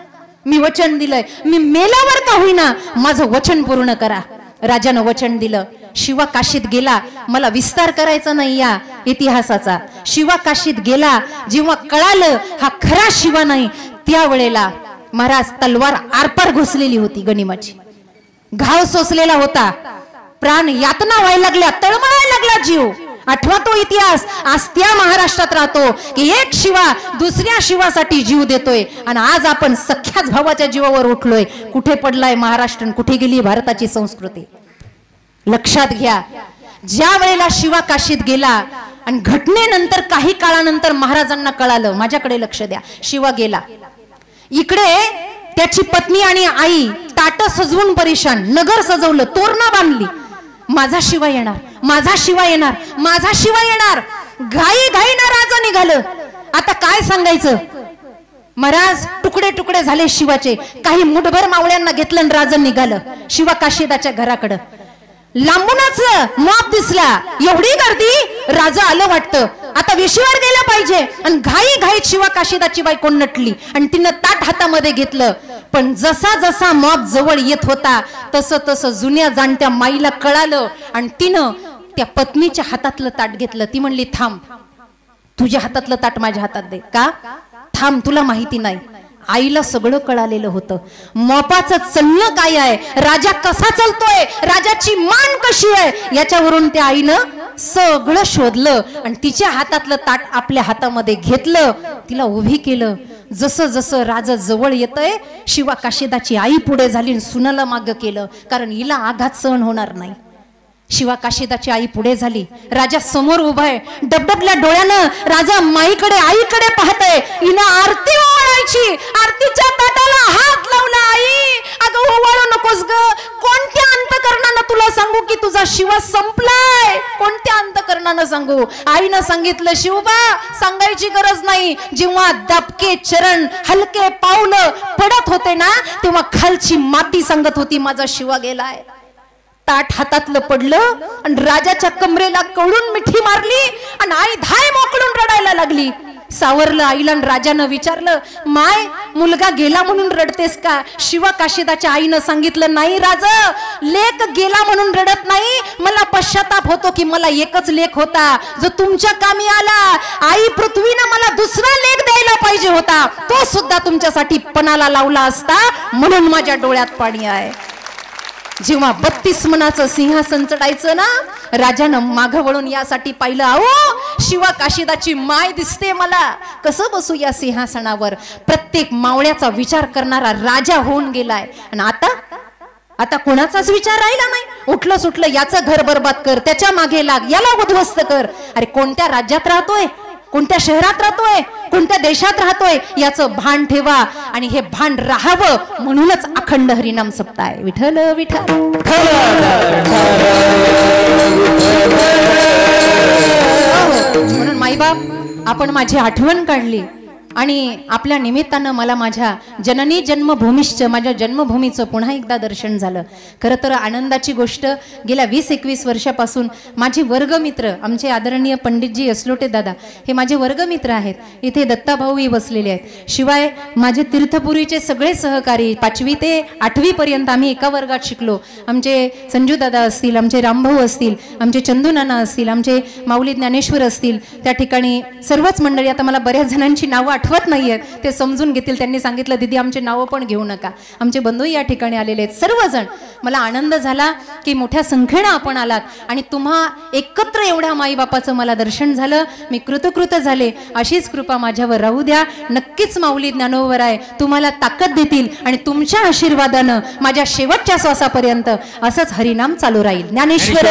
[SPEAKER 1] मी वचन दिलंय. मी मेल्यावर का होईना माझं वचन पूर्ण करा. राजानं वचन दिलं. शिवा काशीद गेला. मला विस्तार करायचा नाही या इतिहासाचा. शिवा काशीद गेला. जेव्हा कळालं हा खरा शिवा नाही त्यावेळेला महाराज तलवार आरपार घुसलेली होती. गनिमाची घाव सोसलेला होता. प्राण यातना व्हायला लागल्या. तळमळायला लागला जीव. आठवा तो इतिहास. आज त्या महाराष्ट्रात राहतो की एक शिवा दुसऱ्या शिवासाठी जीव देतोय आणि आज आपण सख्याच भावाच्या जीवावर उठलोय. कुठे पडलाय महाराष्ट्र? कुठे गेली भारताची संस्कृती? लक्षात घ्या. ज्या वेळेला शिवा काशीद गेला आणि घटनेनंतर काही काळानंतर महाराजांना कळालं. माझ्याकडे लक्ष द्या. शिवा गेला. इकडे त्याची पत्नी आणि आई ताट सजवून परेशान. नगर सजवलं. तोरणा बांधली. माझा शिवा येणार. माझा शिवा येणार. माझा शिवा येणार. घाई घाई ना राजा निघालं. आता काय सांगायचं? महाराज तुकडे तुकडे झाले शिवाचे. काही मुठभर मावळ्यांना घेतलं आणि राजा निघालं शिवा काशीदाच्या घराकडं. लांबूनच मॉप दिसला. एवढी गर्दी. राजा आलं वाटतं. आता वेशीवर गेला पाहिजे आणि घाई घाईत शिवा काशीदाची बायको नटली आणि तिनं ताट हातामध्ये घेतलं. पण जसा जसा मॉप जवळ येत होता तसं तसं जुन्या जाणत्या माईला कळालं आणि तिनं त्या पत्नीच्या हातातलं ताट घेतलं. ती म्हणली थांब तुझ्या हातातलं ताट माझ्या हातात दे. का? थांब तुला माहिती नाही. आईला सगळं कळालेलं होतं. मॉपाचं चलणं काय आहे, राजा कसा चलतोय, राजाची मान कशी आहे याच्यावरून त्या आईनं सगळं शोधलं आणि तिच्या हातातलं ताट आपल्या हातामध्ये घेतलं. तिला उभी केलं. जसं जसं राजा जवळ येतंय शिवा काशीदाची आई पुढे झाली आणि सुनाला मागं केलं. कारण हिला आघात सहन होणार नाही. शिवा काशीदाची आई पुढे झाली. राजा समोर उभा आहे. डबडबल्या डोळ्यानं राजा माईकडे आईकडे पाहतोय. हिनं आरती ओवाळायची. आरतीच्या ताटाला हात लावला. आई अगं ओवाळू नकोस ग. कोणत्या अंतकरणानं तुला सांगू की तुझा शिवा संपलाय? कोणत्या अंतकरणानं सांगू? आईनं सांगितलं शिवबा सांगायची गरज नाही. जेव्हा दबके चरण हलके पावलं पडत होते ना तेव्हा खालची माती सांगत होती माझा शिवा गेलाय. ताट हातातलं पडलं आणि राजाच्या कमरेला कवळून मिठी मारली आणि आई धाय मोकळून रडायला लागली. सावरलं आईला आणि राजानं विचारलं माय मुलगा गेला म्हणून रडतेस का? शिवा काशीदाच्या आईनं सांगितलं नाही राजा, लेक गेला म्हणून रडत नाही. मला पश्चाताप होतो की मला एकच लेक होता जो तुमच्या कामी आला. आई पृथ्वीनं मला दुसरा लेक द्यायला पाहिजे होता. तो सुद्धा तुमच्यासाठी पणाला लावला असता म्हणून माझ्या डोळ्यात पाणी आहे. जेव्हा 32 मनाचं सिंहासन चढायचं ना राजानं मागं वळून यासाठी पाहिलं. अहो शिवा काशीदाची माय दिसते मला. कसं बसू या सिंहासनावर? प्रत्येक मावळ्याचा विचार करणारा राजा होऊन गेलाय. आणि आता कोणाचाच विचार राहिला नाही. उठलं सुटलं याचं घर बरबाद कर, त्याच्या मागे लाग, याला उद्ध्वस्त कर. अरे कोणत्या राज्यात राहतोय, कोणत्या शहरात राहतोय, कोणत्या देशात राहतोय याचं भान ठेवा. आणि हे भान राहावं म्हणूनच अखंड हरिनाम सप्ताह. विठ्ठल विठ्ठल. म्हणून माईबाप आपण माझी आठवण काढली आणि आपल्या निमित्तानं मला माझ्या जननी जन्मभूमीश्च माझ्या जन्मभूमीचं पुन्हा एकदा दर्शन झालं. खरं तर आनंदाची गोष्ट, गेल्या 20-21 वर्षापासून माझे वर्गमित्र आमचे आदरणीय पंडितजी असलोटे दादा हे माझे वर्गमित्र आहेत. इथे दत्ताभाऊही बसलेले आहेत. शिवाय माझे तीर्थपुरीचे सगळे सहकारी 5वी ते 8वी पर्यंत आम्ही एका वर्गात शिकलो. आमचे संजू दादा असतील, आमचे रामभाऊ असतील, आमचे चंदू नाना असतील, आमचे माऊली ज्ञानेश्वर असतील, त्या ठिकाणी सर्वच मंडळी. आता मला बऱ्याच जणांची नावं आठवत नाहीयेत, ते समजून घेतील. त्यांनी सांगितलं दीदी आमचे नावं पण घेऊ नका. आमचे बंधूही या ठिकाणी आलेले आहेत सर्वजण. मला आनंद झाला की मोठ्या संख्येनं आपण आलात आणि तुम्हा एकत्र एवढ्या माईबापाचं मला दर्शन झालं. मी कृतकृत झाले. अशीच कृपा माझ्यावर राहू द्या. नक्कीच माऊली ज्ञानोबराय तुम्हाला ताकद देतील आणि तुमच्या आशीर्वादानं माझ्या शेवटच्या श्वासापर्यंत असंच हरिनाम चालू राहील. ज्ञानेश्वर